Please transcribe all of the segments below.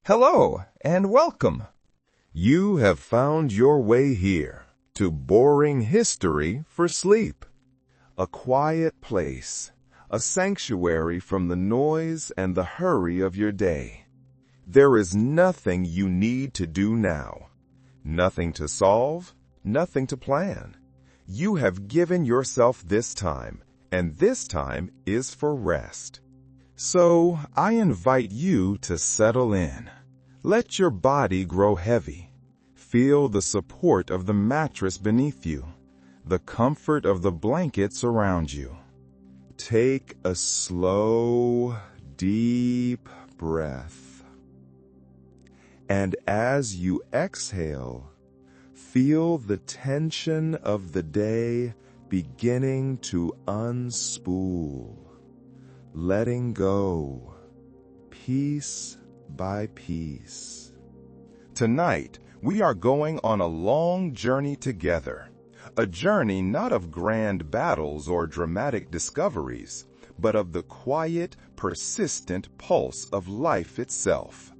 Hello and welcome. You have found your way here to Boring History for Sleep. A quiet place, a sanctuary from the noise and the hurry of your day. There is nothing you need to do now. Nothing to solve, nothing to plan. You have given yourself this time, and this time is for rest. So I invite you to settle in. Let your body grow heavy. Feel the support of the mattress beneath you, the comfort of the blankets around you. Take a slow, deep breath. And as you exhale, feel the tension of the day beginning to unspool, letting go, piece by piece. Tonight, we are going on a long journey together. A journey not of grand battles or dramatic discoveries, but of the quiet, persistent pulse of life itself.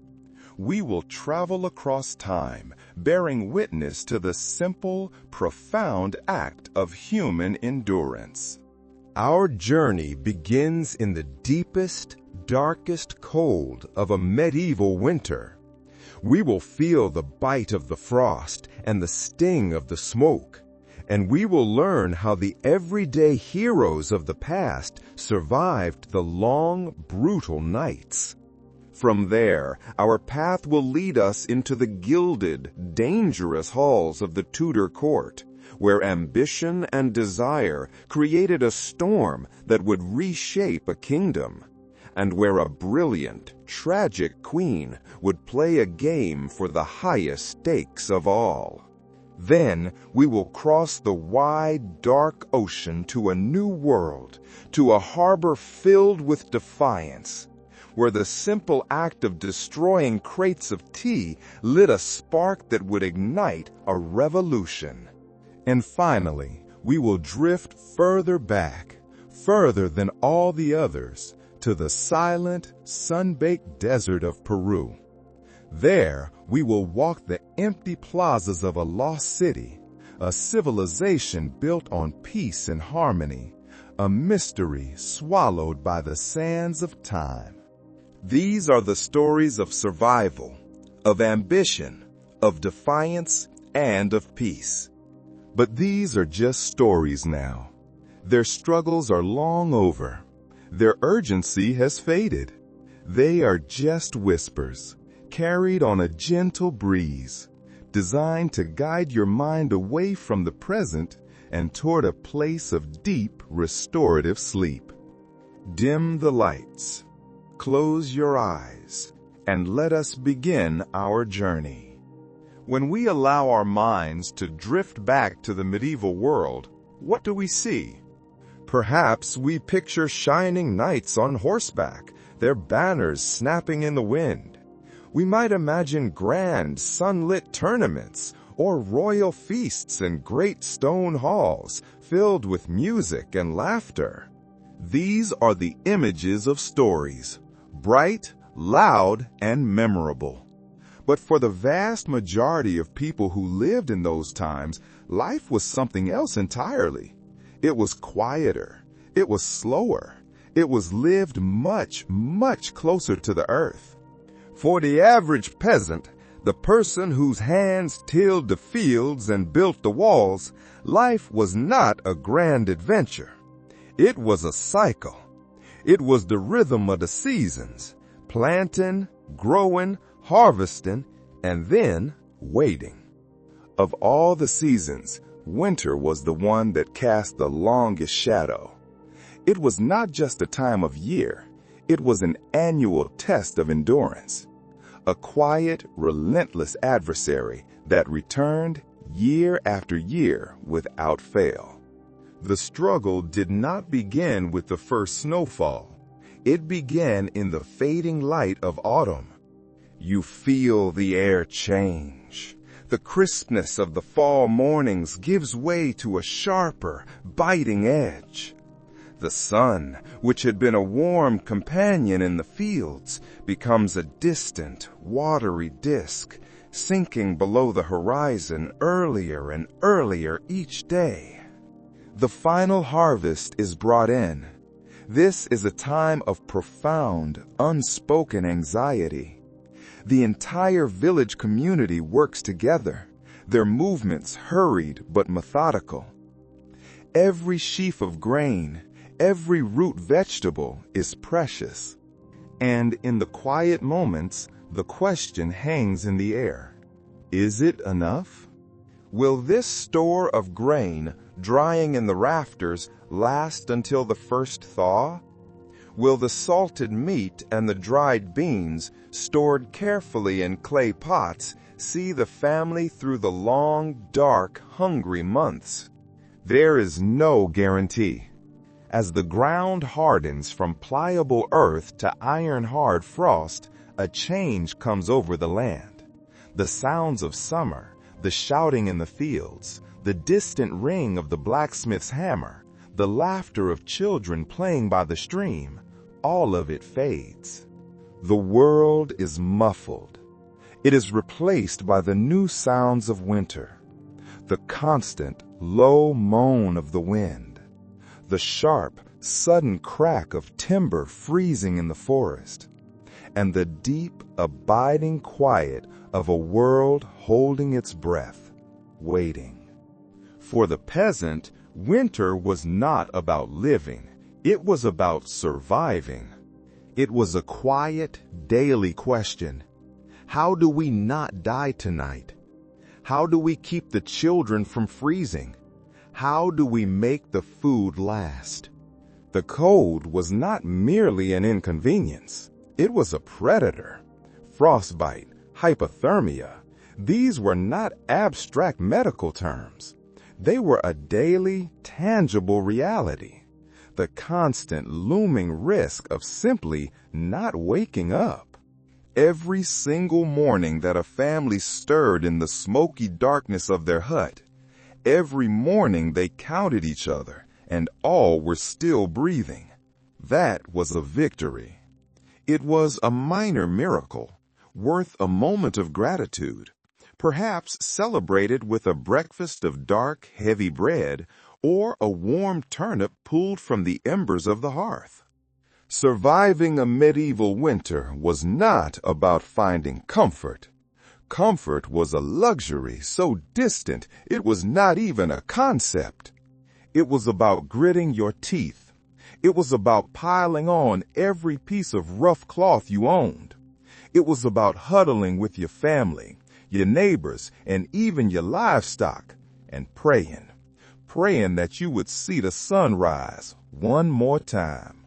We will travel across time, bearing witness to the simple, profound act of human endurance. Our journey begins in the deepest, darkest cold of a medieval winter. We will feel the bite of the frost and the sting of the smoke, and we will learn how the everyday heroes of the past survived the long, brutal nights. From there, our path will lead us into the gilded, dangerous halls of the Tudor court, where ambition and desire created a storm that would reshape a kingdom, and where a brilliant, tragic queen would play a game for the highest stakes of all. Then we will cross the wide, dark ocean to a new world, to a harbor filled with defiance, where the simple act of destroying crates of tea lit a spark that would ignite a revolution. And finally, we will drift further back, further than all the others, to the silent, sun-baked desert of Peru. There, we will walk the empty plazas of a lost city, a civilization built on peace and harmony, a mystery swallowed by the sands of time. These are the stories of survival, of ambition, of defiance, and of peace. But these are just stories now. Their struggles are long over. Their urgency has faded. They are just whispers, carried on a gentle breeze, designed to guide your mind away from the present and toward a place of deep, restorative sleep. Dim the lights, close your eyes, and let us begin our journey. When we allow our minds to drift back to the medieval world, what do we see? Perhaps we picture shining knights on horseback, their banners snapping in the wind. We might imagine grand, sunlit tournaments or royal feasts in great stone halls filled with music and laughter. These are the images of stories, bright, loud, and memorable. But for the vast majority of people who lived in those times, life was something else entirely. It was quieter. It was slower. It was lived much, much closer to the earth. For the average peasant, the person whose hands tilled the fields and built the walls, life was not a grand adventure. It was a cycle. It was the rhythm of the seasons, planting, growing, harvesting, and then waiting. Of all the seasons, winter was the one that cast the longest shadow. It was not just a time of year, it was an annual test of endurance. A quiet, relentless adversary that returned year after year without fail. The struggle did not begin with the first snowfall. It began in the fading light of autumn. You feel the air change. The crispness of the fall mornings gives way to a sharper, biting edge. The sun, which had been a warm companion in the fields, becomes a distant, watery disk, sinking below the horizon earlier and earlier each day. The final harvest is brought in. This is a time of profound, unspoken anxiety. The entire village community works together, their movements hurried but methodical. Every sheaf of grain, every root vegetable is precious. And in the quiet moments, the question hangs in the air. Is it enough? Will this store of grain, drying in the rafters, last until the first thaw? Will the salted meat and the dried beans, stored carefully in clay pots, see the family through the long, dark, hungry months? There is no guarantee. As the ground hardens from pliable earth to iron-hard frost, a change comes over the land. The sounds of summer, the shouting in the fields, the distant ring of the blacksmith's hammer, the laughter of children playing by the stream, all of it fades. The world is muffled. It is replaced by the new sounds of winter, the constant, low moan of the wind, the sharp, sudden crack of timber freezing in the forest, and the deep, abiding quiet of a world holding its breath, waiting. For the peasant, winter was not about living. It was about surviving. It was a quiet, daily question. How do we not die tonight? How do we keep the children from freezing? How do we make the food last? The cold was not merely an inconvenience. It was a predator. Frostbite, hypothermia, these were not abstract medical terms. They were a daily, tangible reality. The constant, looming risk of simply not waking up. Every single morning that a family stirred in the smoky darkness of their hut, every morning they counted each other, and all were still breathing. That was a victory. It was a minor miracle, worth a moment of gratitude, perhaps celebrated with a breakfast of dark, heavy bread, or a warm turnip pulled from the embers of the hearth. Surviving a medieval winter was not about finding comfort. Comfort was a luxury so distant it was not even a concept. It was about gritting your teeth. It was about piling on every piece of rough cloth you owned. It was about huddling with your family, your neighbors, and even your livestock, and praying that you would see the sun rise one more time.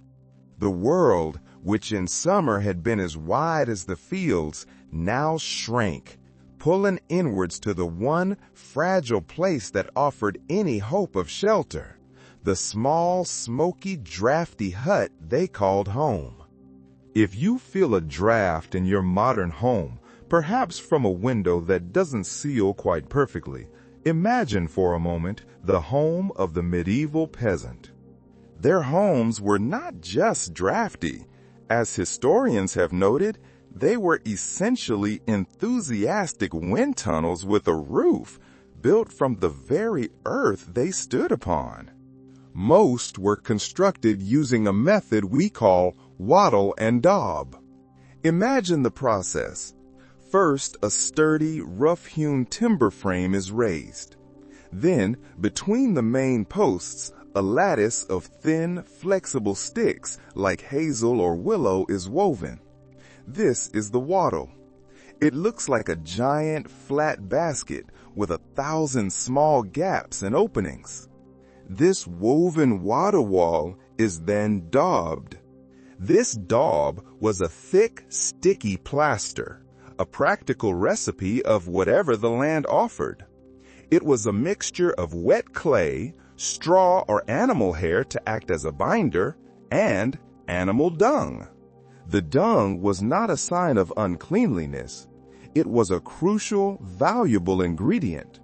The world, which in summer had been as wide as the fields, now shrank, pulling inwards to the one fragile place that offered any hope of shelter, the small, smoky, drafty hut they called home. If you feel a draft in your modern home, perhaps from a window that doesn't seal quite perfectly, imagine for a moment the home of the medieval peasant. Their homes were not just drafty. As historians have noted, they were essentially enthusiastic wind tunnels with a roof built from the very earth they stood upon. Most were constructed using a method we call wattle and daub. Imagine the process. First, a sturdy, rough-hewn timber frame is raised. Then, between the main posts, a lattice of thin, flexible sticks like hazel or willow is woven. This is the wattle. It looks like a giant, flat basket with 1,000 small gaps and openings. This woven wattle wall is then daubed. This daub was a thick, sticky plaster, a practical recipe of whatever the land offered. It was a mixture of wet clay, straw or animal hair to act as a binder, and animal dung. The dung was not a sign of uncleanliness. It was a crucial, valuable ingredient.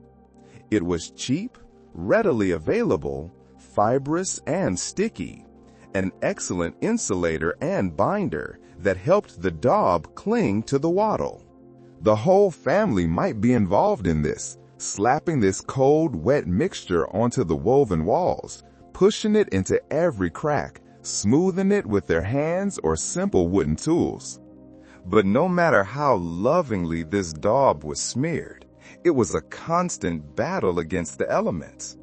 It was cheap, readily available, fibrous, and sticky, an excellent insulator and binder that helped the daub cling to the wattle. The whole family might be involved in this, slapping this cold, wet mixture onto the woven walls, pushing it into every crack, smoothing it with their hands or simple wooden tools. But no matter how lovingly this daub was smeared, it was a constant battle against the elements.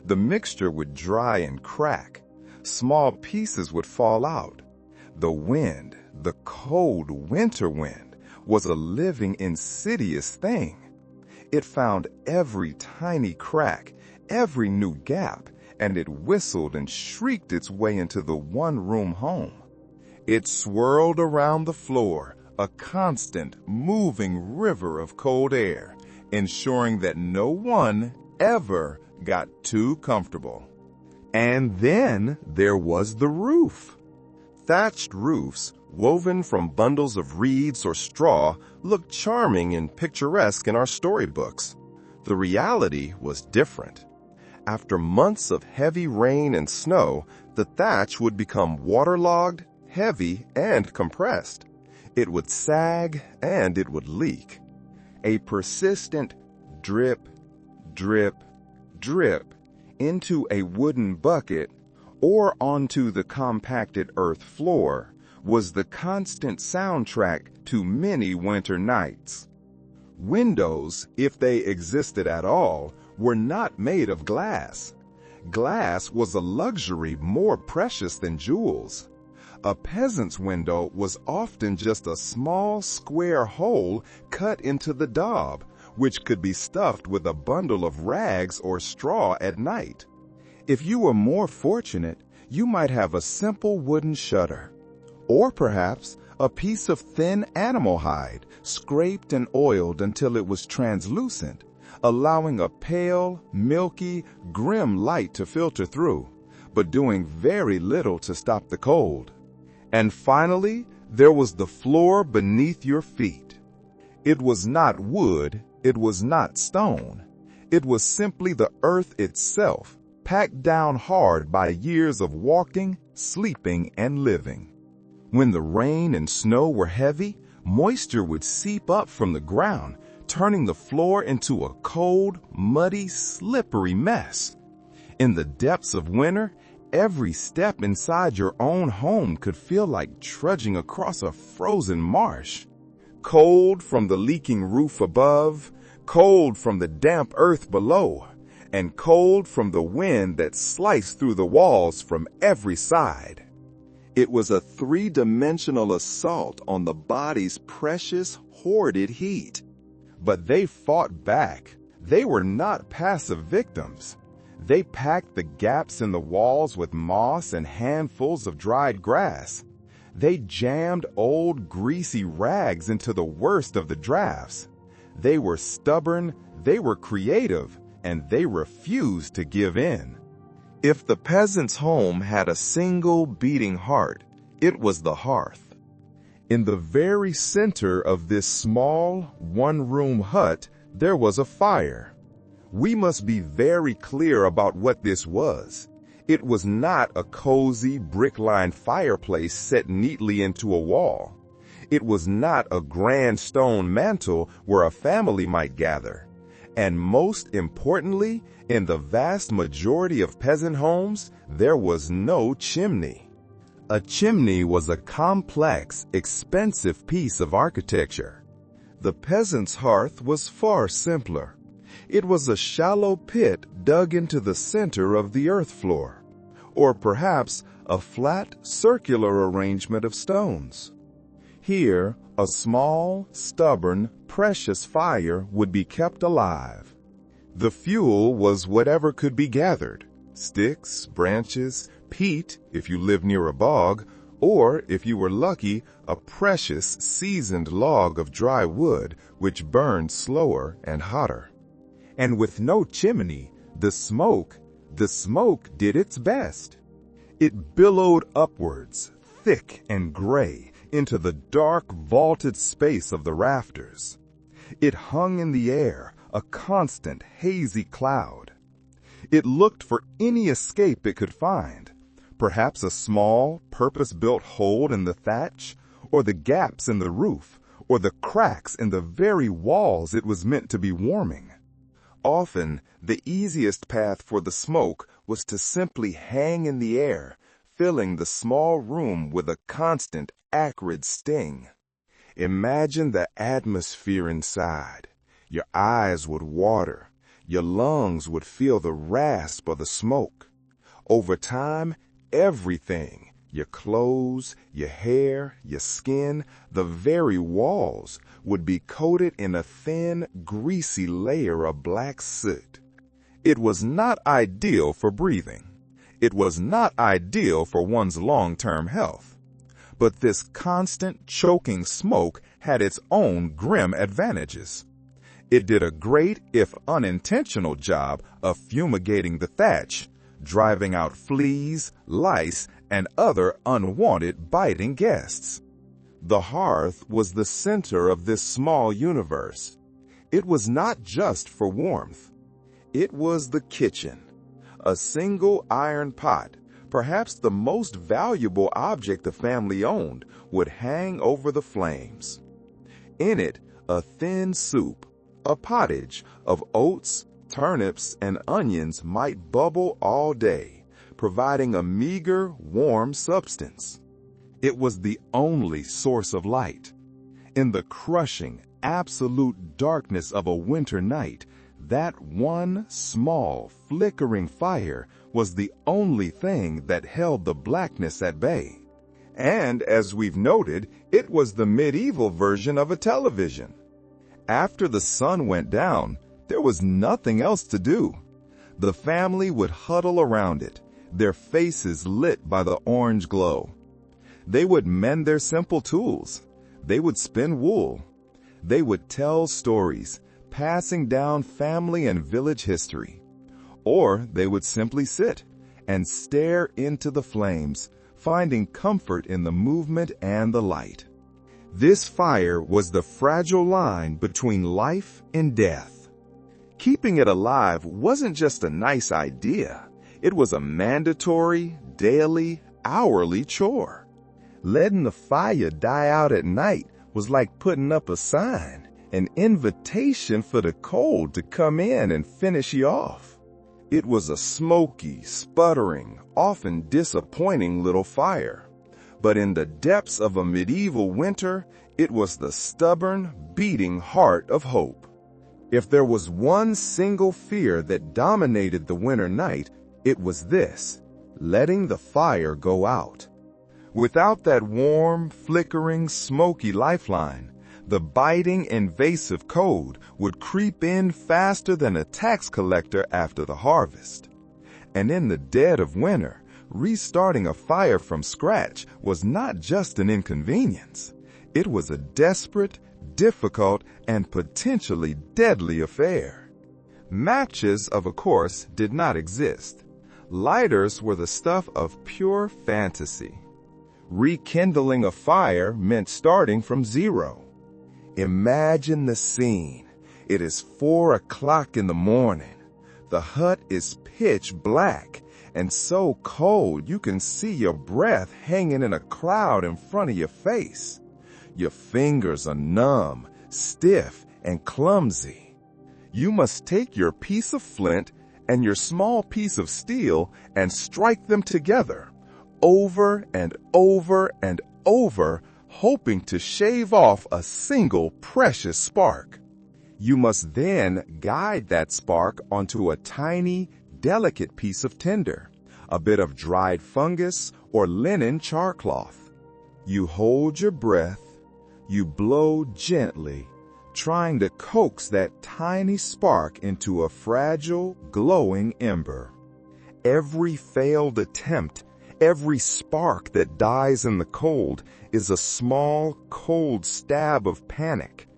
The mixture would dry and crack. Small pieces would fall out. The wind, the cold winter wind, was a living, insidious thing. It found every tiny crack, every new gap, and it whistled and shrieked its way into the one-room home. It swirled around the floor, a constant, moving river of cold air, ensuring that no one ever got too comfortable. And then there was the roof. Thatched roofs, woven from bundles of reeds or straw, looked charming and picturesque in our storybooks. The reality was different. After months of heavy rain and snow, the thatch would become waterlogged, heavy, and compressed. It would sag and it would leak. A persistent drip, drip, drip into a wooden bucket or onto the compacted earth floor was the constant soundtrack to many winter nights. Windows, if they existed at all, were not made of glass. Glass was a luxury more precious than jewels. A peasant's window was often just a small square hole cut into the daub, which could be stuffed with a bundle of rags or straw at night. If you were more fortunate, you might have a simple wooden shutter, or perhaps a piece of thin animal hide, scraped and oiled until it was translucent, allowing a pale, milky, grim light to filter through, but doing very little to stop the cold. And finally, there was the floor beneath your feet. It was not wood, it was not stone. It was simply the earth itself, packed down hard by years of walking, sleeping, and living. When the rain and snow were heavy, moisture would seep up from the ground, turning the floor into a cold, muddy, slippery mess. In the depths of winter, every step inside your own home could feel like trudging across a frozen marsh. Cold from the leaking roof above, cold from the damp earth below, and cold from the wind that sliced through the walls from every side. It was a three-dimensional assault on the body's precious, hoarded heat. But they fought back. They were not passive victims. They packed the gaps in the walls with moss and handfuls of dried grass. They jammed old, greasy rags into the worst of the drafts. They were stubborn, they were creative, and they refused to give in. If the peasant's home had a single beating heart, it was the hearth. In the very center of this small, one-room hut, there was a fire. We must be very clear about what this was. It was not a cozy, brick-lined fireplace set neatly into a wall. It was not a grand stone mantel where a family might gather. And most importantly, in the vast majority of peasant homes, there was no chimney. A chimney was a complex, expensive piece of architecture. The peasant's hearth was far simpler. It was a shallow pit dug into the center of the earth floor, or perhaps a flat, circular arrangement of stones. Here, a small, stubborn, precious fire would be kept alive. The fuel was whatever could be gathered: sticks, branches, peat if you lived near a bog, or, if you were lucky, a precious, seasoned log of dry wood which burned slower and hotter. And with no chimney, the smoke did its best. It billowed upwards, thick and gray, into the dark, vaulted space of the rafters. It hung in the air, a constant, hazy cloud. It looked for any escape it could find, Perhaps a small, purpose-built hole in the thatch, or the gaps in the roof, or the cracks in the very walls it was meant to be warming. Often, the easiest path for the smoke was to simply hang in the air, filling the small room with a constant, acrid sting. Imagine the atmosphere inside. Your eyes would water. Your lungs would feel the rasp of the smoke. Over time, everything, your clothes, your hair, your skin, the very walls, would be coated in a thin, greasy layer of black soot. It was not ideal for breathing. It was not ideal for one's long-term health. But this constant, choking smoke had its own grim advantages. It did a great, if unintentional, job of fumigating the thatch, driving out fleas, lice, and other unwanted biting guests. The hearth was the center of this small universe. It was not just for warmth. It was the kitchen. A single iron pot, perhaps the most valuable object the family owned, would hang over the flames. In it, a thin soup, a pottage of oats, turnips, and onions might bubble all day, providing a meager, warm substance. It was the only source of light. In the crushing, absolute darkness of a winter night, that one small, flickering fire was the only thing that held the blackness at bay. And, as we've noted, it was the medieval version of a television. After the sun went down, there was nothing else to do. The family would huddle around it, their faces lit by the orange glow. They would mend their simple tools. They would spin wool. They would tell stories, passing down family and village history. Or they would simply sit and stare into the flames, finding comfort in the movement and the light. This fire was the fragile line between life and death. Keeping it alive wasn't just a nice idea. It was a mandatory, daily, hourly chore. Letting the fire die out at night was like putting up a sign, an invitation for the cold to come in and finish you off. It was a smoky, sputtering, often disappointing little fire. But in the depths of a medieval winter, it was the stubborn, beating heart of hope. If there was one single fear that dominated the winter night, it was this: letting the fire go out. Without that warm, flickering, smoky lifeline, the biting, invasive cold would creep in faster than a tax collector after the harvest. And in the dead of winter, restarting a fire from scratch was not just an inconvenience. It was a desperate, difficult, and potentially deadly affair. Matches, of course, did not exist. Lighters were the stuff of pure fantasy. Rekindling a fire meant starting from zero. Imagine the scene. It is 4 o'clock in the morning. The hut is pitch black and so cold you can see your breath hanging in a cloud in front of your face. Your fingers are numb, stiff, and clumsy. You must take your piece of flint and your small piece of steel and strike them together, over and over and over, hoping to shave off a single precious spark. You must then guide that spark onto a tiny, delicate piece of tinder, a bit of dried fungus or linen charcloth. You hold your breath, you blow gently, trying to coax that tiny spark into a fragile, glowing ember. Every failed attempt, every spark that dies in the cold is a small, cold stab of panic.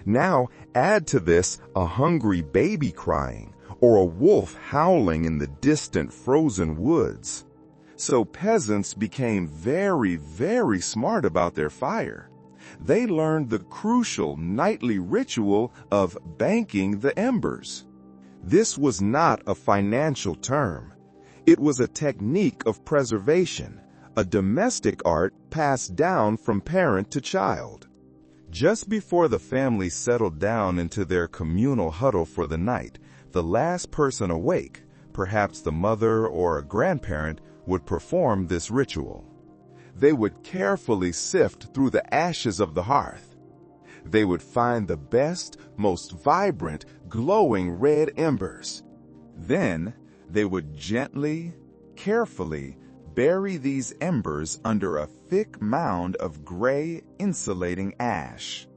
Now add to this a hungry baby crying, or a wolf howling in the distant frozen woods. So peasants became very, very smart about their fire. They learned the crucial nightly ritual of banking the embers. This was not a financial term. It was a technique of preservation, a domestic art passed down from parent to child. Just before the family settled down into their communal huddle for the night, the last person awake, perhaps the mother or a grandparent, would perform this ritual. They would carefully sift through the ashes of the hearth. They would find the best, most vibrant, glowing red embers. Then, they would gently, carefully bury these embers under a thick mound of gray, insulating ash.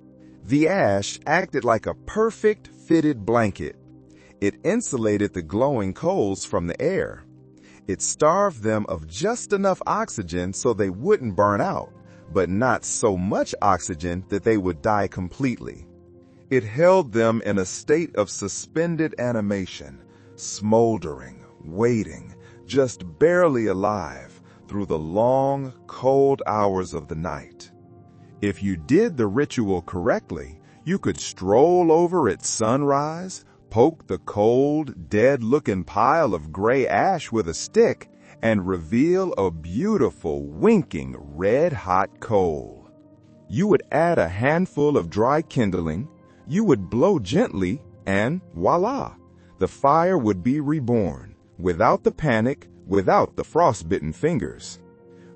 The ash acted like a perfect fitted blanket. It insulated the glowing coals from the air. It starved them of just enough oxygen so they wouldn't burn out, but not so much oxygen that they would die completely. It held them in a state of suspended animation, smoldering, waiting, just barely alive through the long, cold hours of the night. If you did the ritual correctly, you could stroll over at sunrise, poke the cold, dead-looking pile of gray ash with a stick, and reveal a beautiful, winking, red-hot coal. You would add a handful of dry kindling, you would blow gently, and voila! The fire would be reborn, without the panic, without the frostbitten fingers.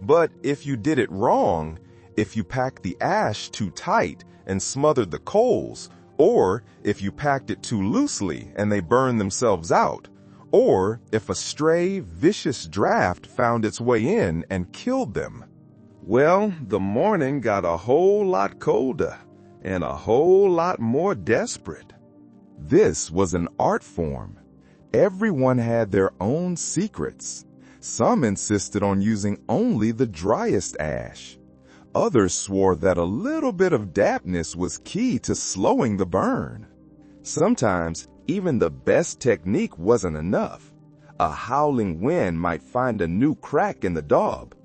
But if you did it wrong, if you packed the ash too tight and smothered the coals, or if you packed it too loosely and they burned themselves out, or if a stray, vicious draft found its way in and killed them, well, the morning got a whole lot colder and a whole lot more desperate. This was an art form. Everyone had their own secrets. Some insisted on using only the driest ash. Others swore that a little bit of dampness was key to slowing the burn. Sometimes, even the best technique wasn't enough. A howling wind might find a new crack in the daub.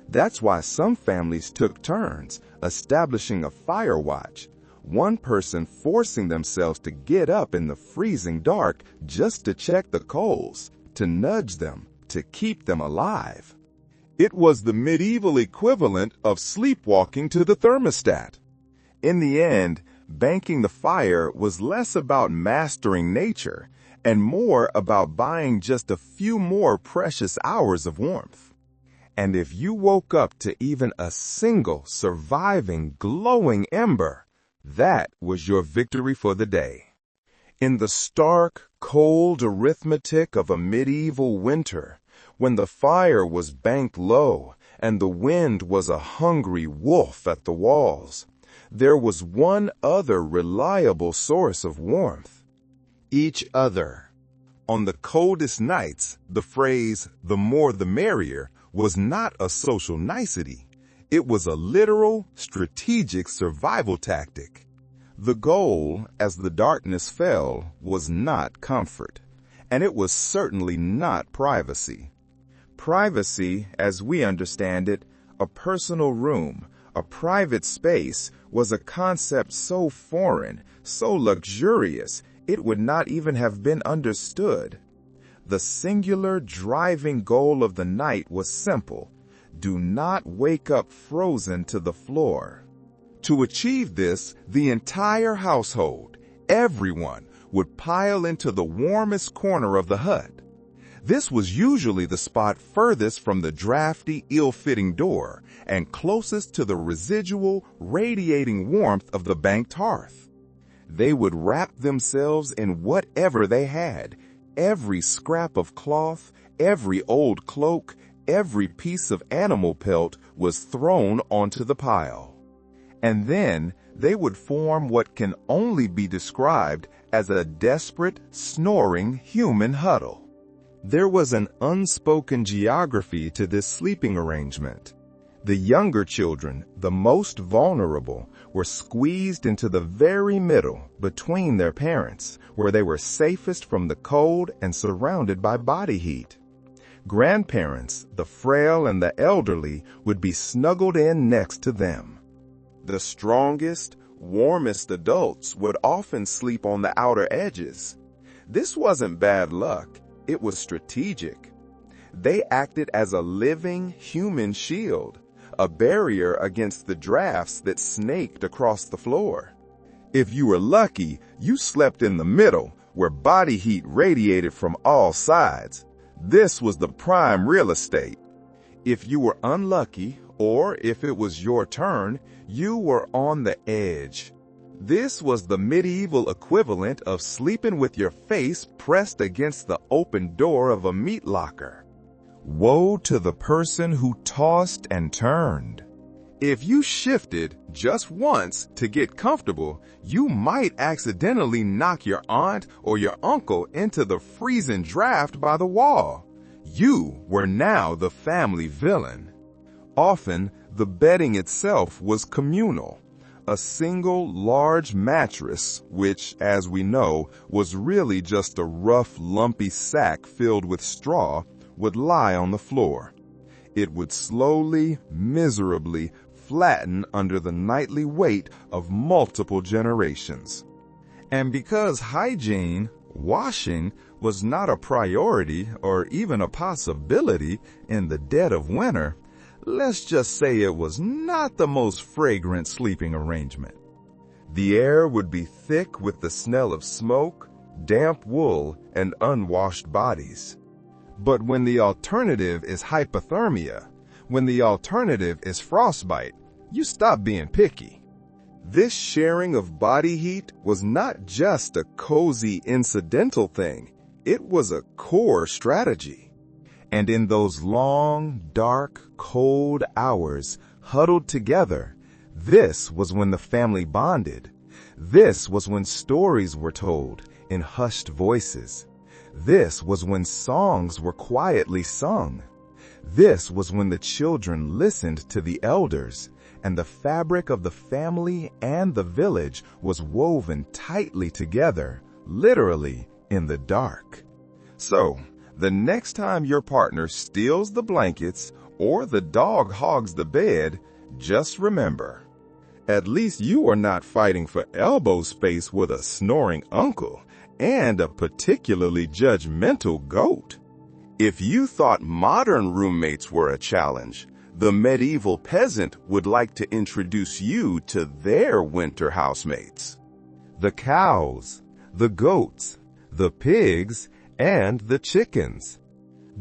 That's why some families took turns, establishing a fire watch, one person forcing themselves to get up in the freezing dark just to check the coals, to nudge them, to keep them alive. It was the medieval equivalent of sleepwalking to the thermostat. In the end, banking the fire was less about mastering nature and more about buying just a few more precious hours of warmth. And if you woke up to even a single surviving glowing ember, that was your victory for the day. In the stark, cold arithmetic of a medieval winter, when the fire was banked low and the wind was a hungry wolf at the walls, there was one other reliable source of warmth: each other. On the coldest nights, the phrase, "the more the merrier," was not a social nicety. It was a literal, strategic survival tactic. The goal, as the darkness fell, was not comfort, and it was certainly not privacy. Privacy, as we understand it, a personal room, a private space, was a concept so foreign, so luxurious, it would not even have been understood. The singular driving goal of the night was simple: do not wake up frozen to the floor. To achieve this, the entire household, everyone, would pile into the warmest corner of the hut. This was usually the spot furthest from the drafty, ill-fitting door and closest to the residual, radiating warmth of the banked hearth. They would wrap themselves in whatever they had. Every scrap of cloth, every old cloak, every piece of animal pelt was thrown onto the pile. And then they would form what can only be described as a desperate, snoring human huddle. There was an unspoken geography to this sleeping arrangement. The younger children, the most vulnerable, were squeezed into the very middle between their parents, where they were safest from the cold and surrounded by body heat. Grandparents, the frail and the elderly, would be snuggled in next to them. The strongest, warmest adults would often sleep on the outer edges. This wasn't bad luck. It was strategic. They acted as a living human shield, a barrier against the drafts that snaked across the floor. If you were lucky, you slept in the middle, where body heat radiated from all sides. This was the prime real estate. If you were unlucky, or if it was your turn, you were on the edge. This was the medieval equivalent of sleeping with your face pressed against the open door of a meat locker. Woe to the person who tossed and turned. If you shifted just once to get comfortable, you might accidentally knock your aunt or your uncle into the freezing draft by the wall. You were now the family villain. Often, the bedding itself was communal. A single large mattress, which, as we know, was really just a rough, lumpy sack filled with straw, would lie on the floor. It would slowly, miserably flatten under the nightly weight of multiple generations. And because hygiene, washing, was not a priority or even a possibility in the dead of winter, let's just say it was not the most fragrant sleeping arrangement. The air would be thick with the smell of smoke, damp wool, and unwashed bodies. But when the alternative is hypothermia, when the alternative is frostbite, you stop being picky. This sharing of body heat was not just a cozy incidental thing, it was a core strategy. And in those long, dark, cold hours, huddled together, this was when the family bonded. This was when stories were told in hushed voices. This was when songs were quietly sung. This was when the children listened to the elders, and the fabric of the family and the village was woven tightly together, literally in the dark. So, the next time your partner steals the blankets or the dog hogs the bed, just remember, at least you are not fighting for elbow space with a snoring uncle and a particularly judgmental goat. If you thought modern roommates were a challenge, the medieval peasant would like to introduce you to their winter housemates. The cows, the goats, the pigs, and the chickens.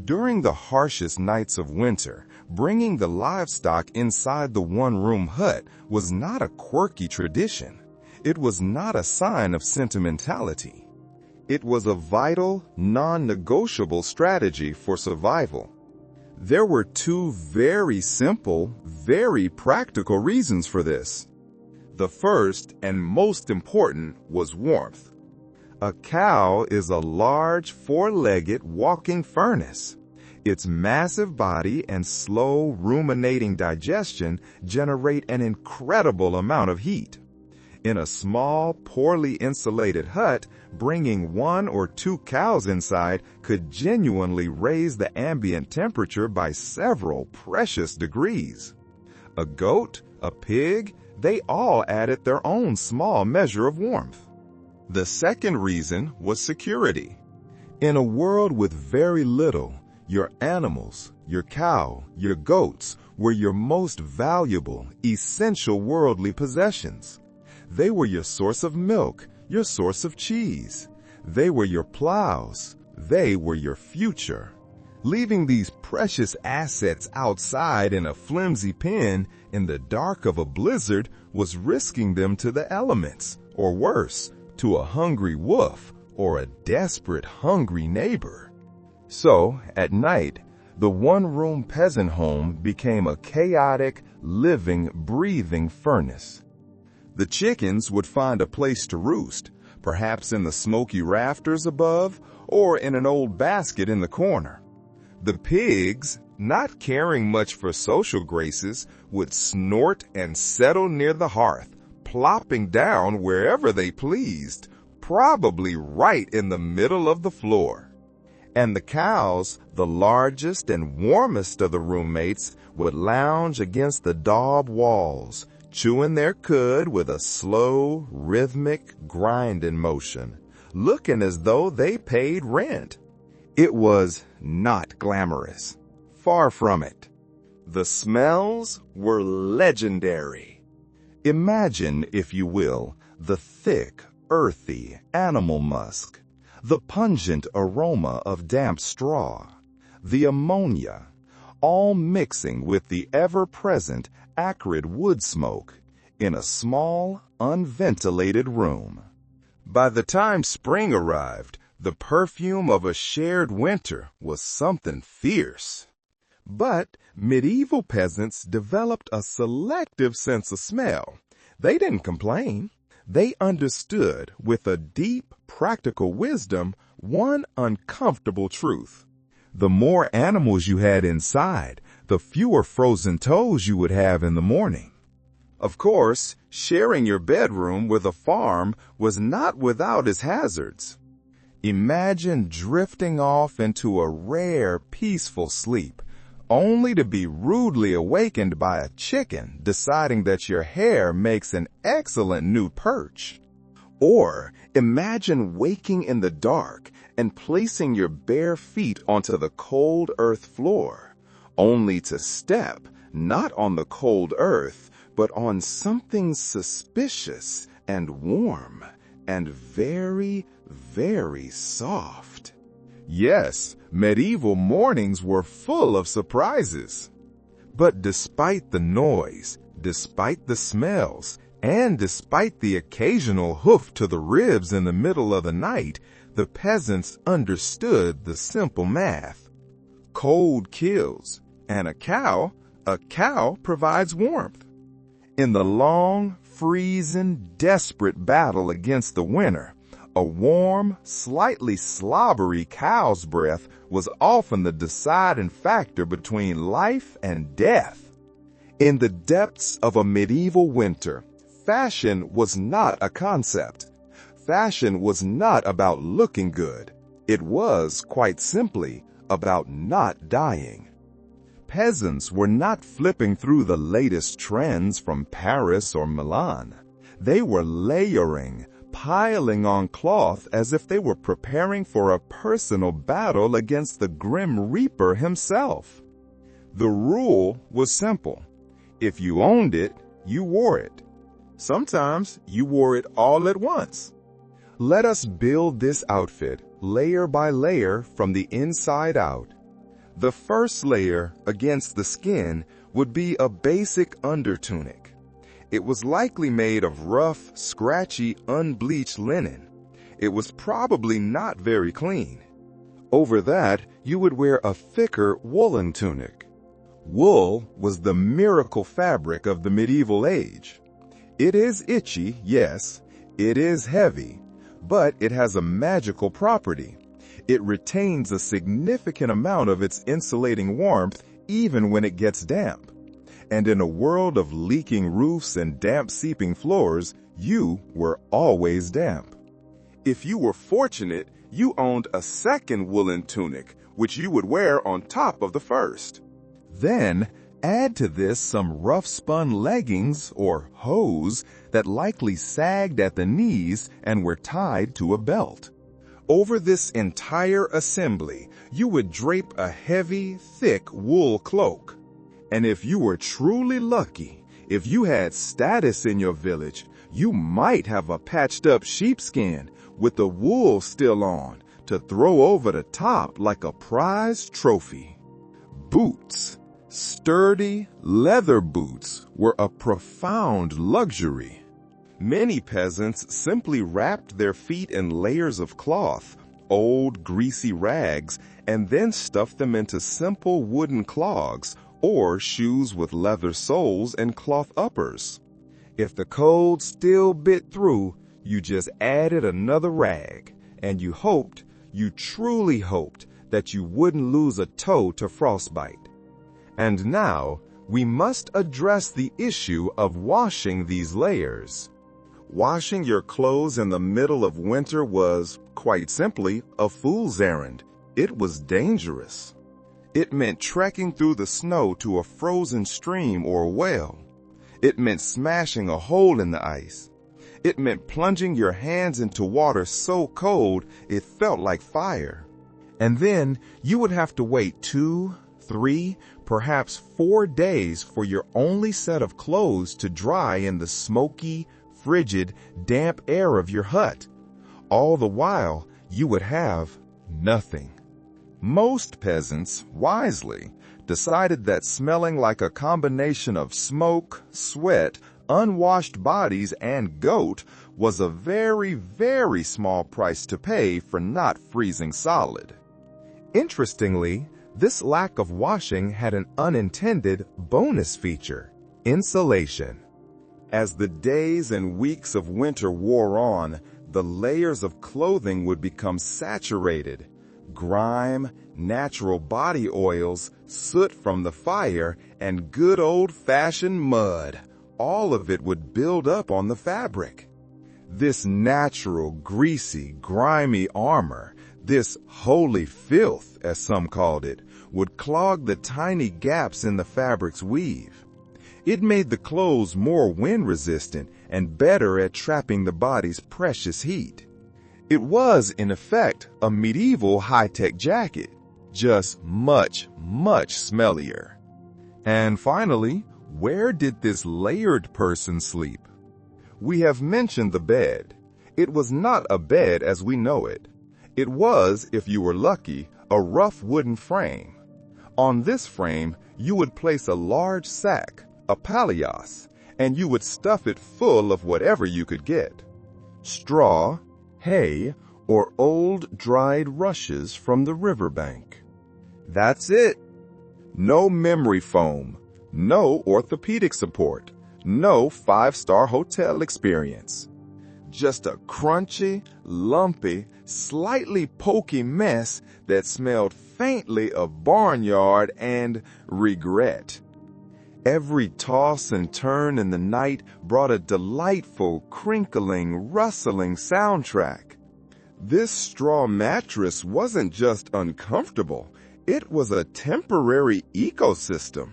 During the harshest nights of winter, bringing the livestock inside the one-room hut was not a quirky tradition. It was not a sign of sentimentality. It was a vital, non-negotiable strategy for survival. There were two very simple, very practical reasons for this. The first and most important was warmth. A cow is a large, four-legged walking furnace. Its massive body and slow, ruminating digestion generate an incredible amount of heat. In a small, poorly insulated hut, bringing one or two cows inside could genuinely raise the ambient temperature by several precious degrees. A goat, a pig, they all added their own small measure of warmth. The second reason was security. In a world with very little, your animals, your cow, your goats were your most valuable, essential worldly possessions. They were your source of milk, your source of cheese. They were your plows. They were your future. Leaving these precious assets outside in a flimsy pen in the dark of a blizzard was risking them to the elements, or worse, to a hungry wolf or a desperate hungry neighbor. So, at night, the one-room peasant home became a chaotic, living, breathing furnace. The chickens would find a place to roost, perhaps in the smoky rafters above or in an old basket in the corner. The pigs, not caring much for social graces, would snort and settle near the hearth, plopping down wherever they pleased, probably right in the middle of the floor. And the cows, the largest and warmest of the roommates, would lounge against the daub walls, chewing their cud with a slow, rhythmic grinding motion, looking as though they paid rent. It was not glamorous. Far from it. The smells were legendary. Imagine, if you will, the thick, earthy animal musk, the pungent aroma of damp straw, the ammonia, all mixing with the ever-present acrid wood smoke in a small, unventilated room. By the time spring arrived, the perfume of a shared winter was something fierce. But medieval peasants developed a selective sense of smell. They didn't complain. They understood with a deep, practical wisdom one uncomfortable truth. The more animals you had inside, the fewer frozen toes you would have in the morning. Of course, sharing your bedroom with a farm was not without its hazards. Imagine drifting off into a rare, peaceful sleep, only to be rudely awakened by a chicken deciding that your hair makes an excellent new perch. Or imagine waking in the dark and placing your bare feet onto the cold earth floor, only to step not on the cold earth, but on something suspicious and warm and very, very soft. Yes, medieval mornings were full of surprises. But despite the noise, despite the smells, and despite the occasional hoof to the ribs in the middle of the night, the peasants understood the simple math. Cold kills, and a cow provides warmth. In the long, freezing, desperate battle against the winter, a warm, slightly slobbery cow's breath was often the deciding factor between life and death. In the depths of a medieval winter, fashion was not a concept. Fashion was not about looking good. It was, quite simply, about not dying. Peasants were not flipping through the latest trends from Paris or Milan. They were layering, piling on cloth as if they were preparing for a personal battle against the Grim Reaper himself. The rule was simple. If you owned it, you wore it. Sometimes you wore it all at once. Let us build this outfit layer by layer from the inside out. The first layer against the skin would be a basic undertunic. It was likely made of rough, scratchy, unbleached linen. It was probably not very clean. Over that, you would wear a thicker woolen tunic. Wool was the miracle fabric of the medieval age. It is itchy, yes. It is heavy, but it has a magical property. It retains a significant amount of its insulating warmth even when it gets damp. And in a world of leaking roofs and damp-seeping floors, you were always damp. If you were fortunate, you owned a second woolen tunic, which you would wear on top of the first. Then, add to this some rough-spun leggings or hose that likely sagged at the knees and were tied to a belt. Over this entire assembly, you would drape a heavy, thick wool cloak. And if you were truly lucky, if you had status in your village, you might have a patched-up sheepskin with the wool still on to throw over the top like a prized trophy. Boots, sturdy leather boots, were a profound luxury. Many peasants simply wrapped their feet in layers of cloth, old greasy rags, and then stuffed them into simple wooden clogs or shoes with leather soles and cloth uppers. If the cold still bit through, you just added another rag, and you truly hoped, that you wouldn't lose a toe to frostbite. And now, we must address the issue of washing these layers. Washing your clothes in the middle of winter was, quite simply, a fool's errand. It was dangerous. It meant trekking through the snow to a frozen stream or well. It meant smashing a hole in the ice. It meant plunging your hands into water so cold it felt like fire. And then you would have to wait 2, 3, perhaps 4 days for your only set of clothes to dry in the smoky, frigid, damp air of your hut. All the while, you would have nothing. Most peasants, wisely, decided that smelling like a combination of smoke, sweat, unwashed bodies, and goat was a very, very small price to pay for not freezing solid. Interestingly, this lack of washing had an unintended bonus feature: insulation. As the days and weeks of winter wore on, the layers of clothing would become saturated. Grime, natural body oils, soot from the fire, and good old-fashioned mud, all of it would build up on the fabric. This natural, greasy, grimy armor, this holy filth, as some called it, would clog the tiny gaps in the fabric's weave. It made the clothes more wind-resistant and better at trapping the body's precious heat. It was, in effect, a medieval high-tech jacket, just much, much smellier. And finally, where did this layered person sleep? We have mentioned the bed. It was not a bed as we know it. It was, if you were lucky, a rough wooden frame. On this frame, you would place a large sack, a pallias, and you would stuff it full of whatever you could get: straw, hay, or old dried rushes from the riverbank. That's it. No memory foam, no orthopedic support, no five-star hotel experience. Just a crunchy, lumpy, slightly pokey mess that smelled faintly of barnyard and regret. Every toss and turn in the night brought a delightful, crinkling, rustling soundtrack. This straw mattress wasn't just uncomfortable, it was a temporary ecosystem.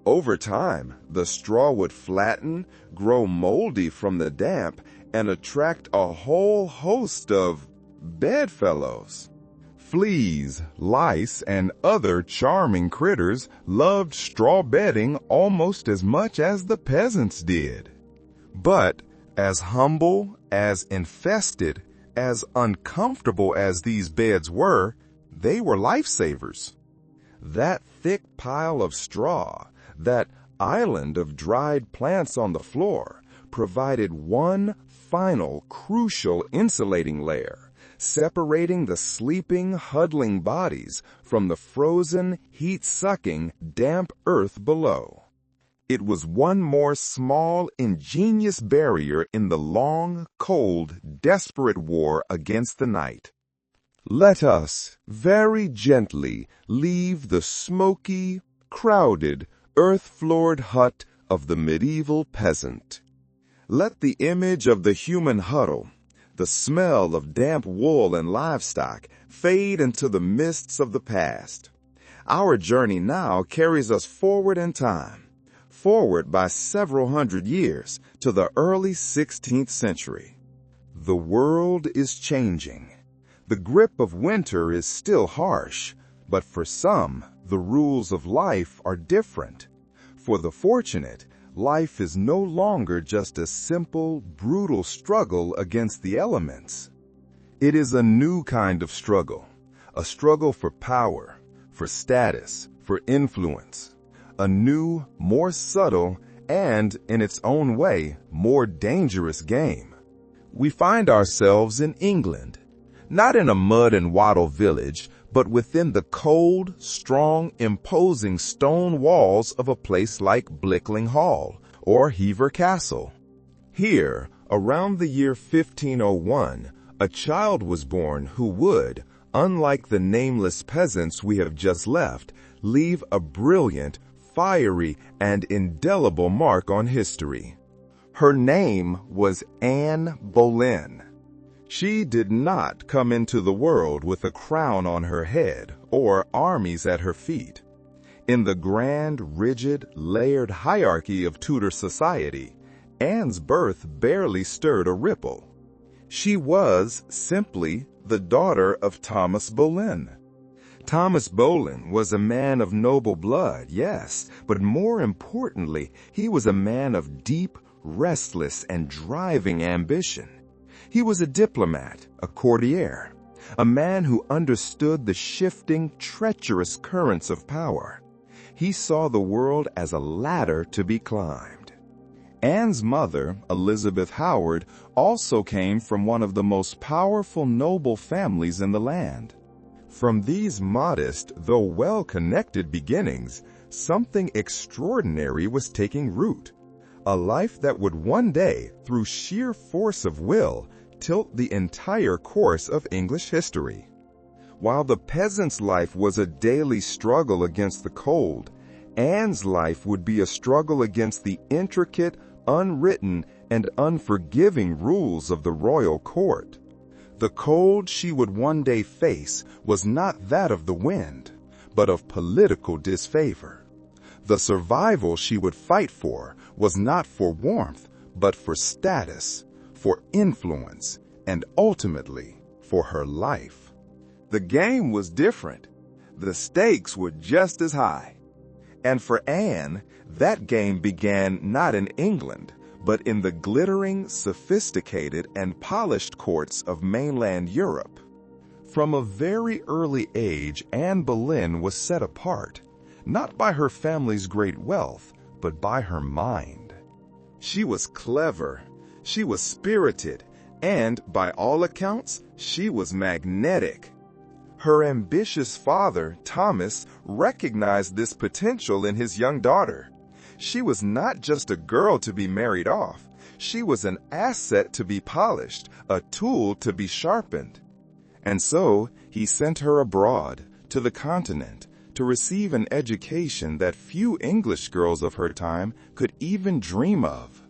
Over time, the straw would flatten, grow moldy from the damp, and attract a whole host of bedfellows. Fleas, lice, and other charming critters loved straw bedding almost as much as the peasants did. But as humble, as infested, as uncomfortable as these beds were, they were lifesavers. That thick pile of straw, that island of dried plants on the floor, provided one final, crucial insulating layer, separating the sleeping, huddling bodies from the frozen, heat-sucking, damp earth below. It was one more small, ingenious barrier in the long, cold, desperate war against the night. Let us very gently leave the smoky, crowded, earth-floored hut of the medieval peasant. Let the image of the human huddle, the smell of damp wool and livestock, fade into the mists of the past. Our journey now carries us forward in time, forward by several hundred years to the early 16th century. The world is changing. The grip of winter is still harsh, but for some, the rules of life are different. For the fortunate, life is no longer just a simple, brutal struggle against the elements. It is a new kind of struggle, a struggle for power, for status, for influence, a new, more subtle, and, in its own way, more dangerous game. We find ourselves in England, not in a mud and wattle village, but within the cold, strong, imposing stone walls of a place like Blickling Hall or Hever Castle. Here, around the year 1501, a child was born who would, unlike the nameless peasants we have just left, leave a brilliant, fiery, and indelible mark on history. Her name was Anne Boleyn. She did not come into the world with a crown on her head or armies at her feet. In the grand, rigid, layered hierarchy of Tudor society, Anne's birth barely stirred a ripple. She was simply the daughter of Thomas Boleyn, Thomas Boleyn was a man of noble blood, yes, but more importantly, he was a man of deep, restless, and driving ambition. He was a diplomat, a courtier, a man who understood the shifting, treacherous currents of power. He saw the world as a ladder to be climbed. Anne's mother, Elizabeth Howard, also came from one of the most powerful noble families in the land. From these modest, though well-connected beginnings, something extraordinary was taking root. A life that would one day, through sheer force of will, tilt the entire course of English history. While the peasant's life was a daily struggle against the cold, Anne's life would be a struggle against the intricate, unwritten, and unforgiving rules of the royal court. The cold she would one day face was not that of the wind, but of political disfavor. The survival she would fight for was not for warmth, but for status, for influence, and ultimately for her life. The game was different. The stakes were just as high. And for Anne, that game began not in England, but in the glittering, sophisticated, and polished courts of mainland Europe. From a very early age, Anne Boleyn was set apart, not by her family's great wealth, but by her mind. She was clever, she was spirited, and, by all accounts, she was magnetic. Her ambitious father, Thomas, recognized this potential in his young daughter. She was not just a girl to be married off. She was an asset to be polished, a tool to be sharpened. And so he sent her abroad, to the continent, to receive an education that few English girls of her time could even dream of.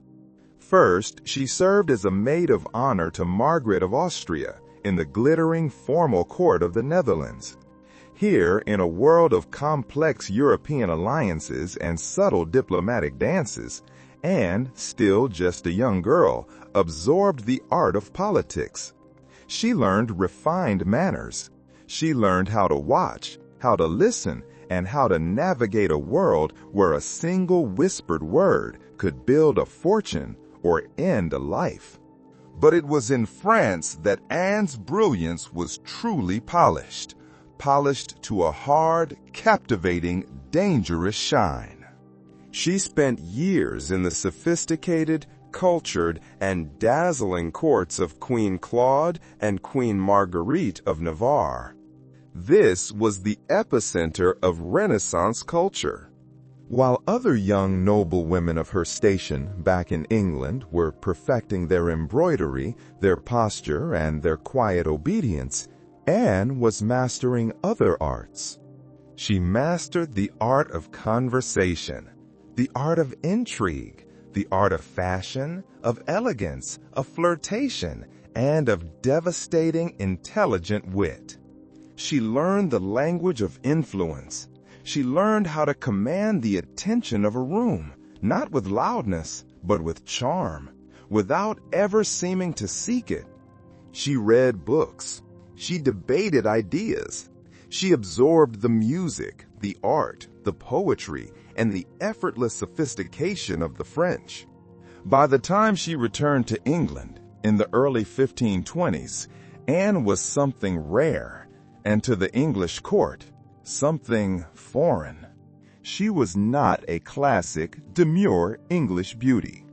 First, she served as a maid of honor to Margaret of Austria in the glittering formal court of the Netherlands. Here, in a world of complex European alliances and subtle diplomatic dances, Anne, still just a young girl, absorbed the art of politics. She learned refined manners. She learned how to watch, how to listen, and how to navigate a world where a single whispered word could build a fortune or end a life. But it was in France that Anne's brilliance was truly polished to a hard, captivating, dangerous shine. She spent years in the sophisticated, cultured, and dazzling courts of Queen Claude and Queen Marguerite of Navarre. This was the epicenter of Renaissance culture. While other young noble women of her station back in England were perfecting their embroidery, their posture, and their quiet obedience, Anne was mastering other arts. She mastered the art of conversation, the art of intrigue, the art of fashion, of elegance, of flirtation, and of devastating, intelligent wit. She learned the language of influence. She learned how to command the attention of a room, not with loudness, but with charm, without ever seeming to seek it. She read books. She debated ideas. She absorbed the music, the art, the poetry, and the effortless sophistication of the French. By the time she returned to England, in the early 1520s, Anne was something rare, and to the English court, something foreign. She was not a classic, demure English beauty.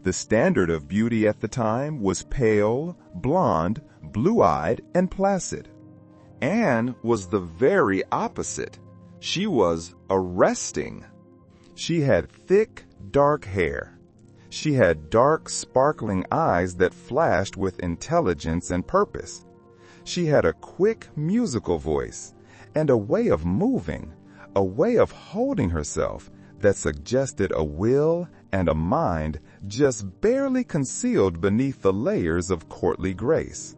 The standard of beauty at the time was pale, blonde, blue-eyed, and placid. Anne was the very opposite. She was arresting. She had thick, dark hair. She had dark, sparkling eyes that flashed with intelligence and purpose. She had a quick, musical voice and a way of moving, a way of holding herself that suggested a will and a mind just barely concealed beneath the layers of courtly grace.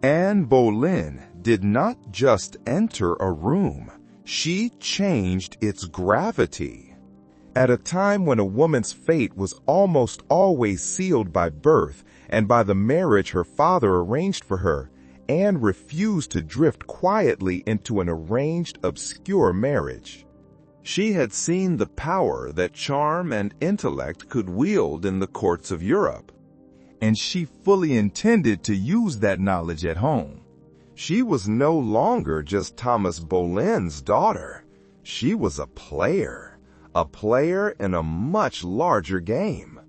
Anne Boleyn did not just enter a room, she changed its gravity. At a time when a woman's fate was almost always sealed by birth and by the marriage her father arranged for her, Anne refused to drift quietly into an arranged, obscure marriage. She had seen the power that charm and intellect could wield in the courts of Europe, and she fully intended to use that knowledge at home. She was no longer just Thomas Boleyn's daughter. She was a player in a much larger game.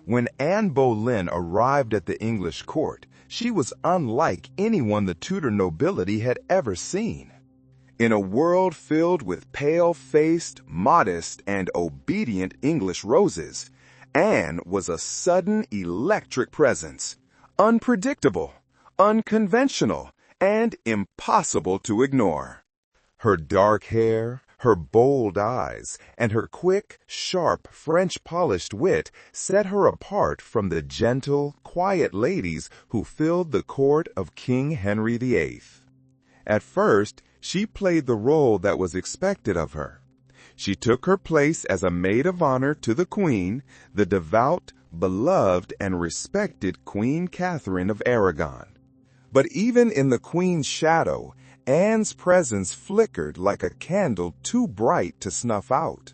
When Anne Boleyn arrived at the English court, she was unlike anyone the Tudor nobility had ever seen. In a world filled with pale-faced, modest, and obedient English roses, Anne was a sudden electric presence, unpredictable, unconventional, and impossible to ignore. Her dark hair, her bold eyes, and her quick, sharp, French-polished wit set her apart from the gentle, quiet ladies who filled the court of King Henry VIII. At first, she played the role that was expected of her. She took her place as a maid of honor to the Queen, the devout, beloved, and respected Queen Catherine of Aragon. But even in the Queen's shadow, Anne's presence flickered like a candle too bright to snuff out.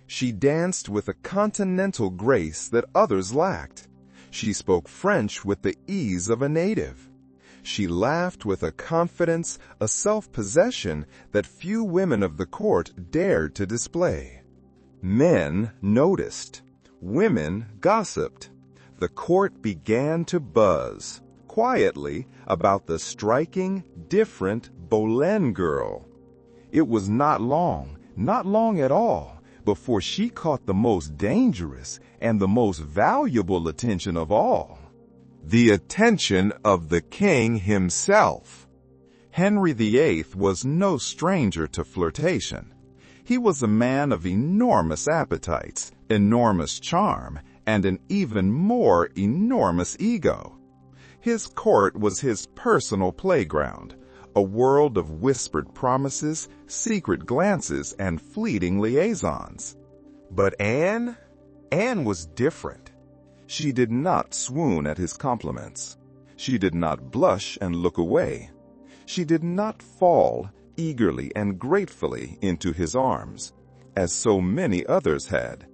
She danced with a continental grace that others lacked. She spoke French with the ease of a native. She laughed with a confidence, a self-possession that few women of the court dared to display. Men noticed. Women gossiped. The court began to buzz, quietly, about the striking, different Boleyn girl. It was not long at all, before she caught the most dangerous and the most valuable attention of all. The attention of the king himself. Henry VIII was no stranger to flirtation. He was a man of enormous appetites, enormous charm, and an even more enormous ego. His court was his personal playground, a world of whispered promises, secret glances, and fleeting liaisons. But Anne was different. She did not swoon at his compliments. She did not blush and look away. She did not fall eagerly and gratefully into his arms, as so many others had,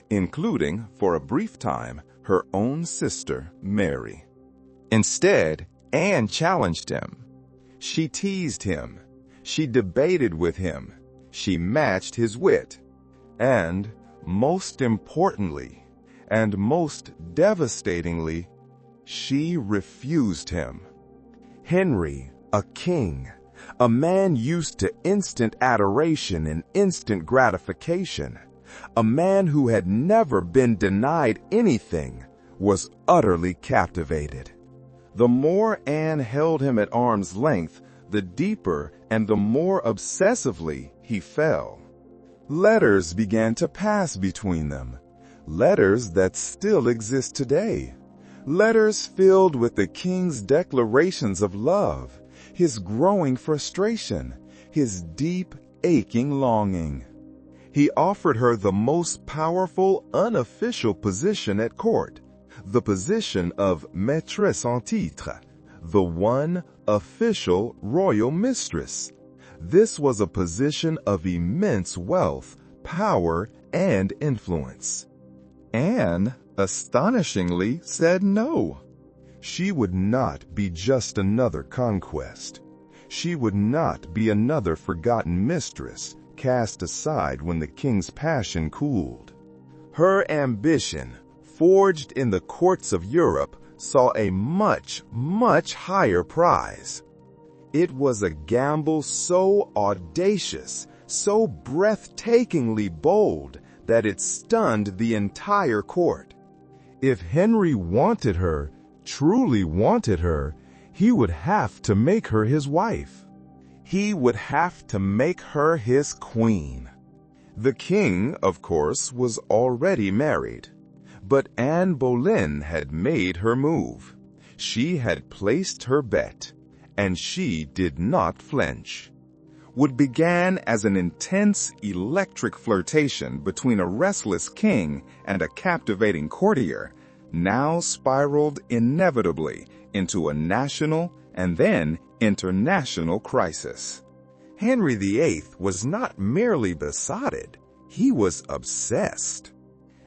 including, for a brief time, her own sister, Mary. Instead, Anne challenged him. She teased him. She debated with him. She matched his wit. And, most importantly, and most devastatingly, she refused him. Henry, a king, a man used to instant adoration and instant gratification, a man who had never been denied anything, was utterly captivated. The more Anne held him at arm's length, the deeper and the more obsessively he fell. Letters began to pass between them. Letters that still exist today. Letters filled with the king's declarations of love, his growing frustration, his deep, aching longing. He offered her the most powerful, unofficial position at court, the position of maîtresse en titre, the one official royal mistress. This was a position of immense wealth, power, and influence. Anne, astonishingly, said no. She would not be just another conquest. She would not be another forgotten mistress, cast aside when the king's passion cooled. Her ambition, forged in the courts of Europe, saw a much, much higher prize. It was a gamble so audacious, so breathtakingly bold, that it stunned the entire court. If Henry wanted her, truly wanted her, he would have to make her his wife. He would have to make her his queen. The king, of course, was already married. But Anne Boleyn had made her move. She had placed her bet, and she did not flinch. What began as an intense, electric flirtation between a restless king and a captivating courtier now spiraled inevitably into a national, and then international crisis. Henry VIII was not merely besotted, he was obsessed.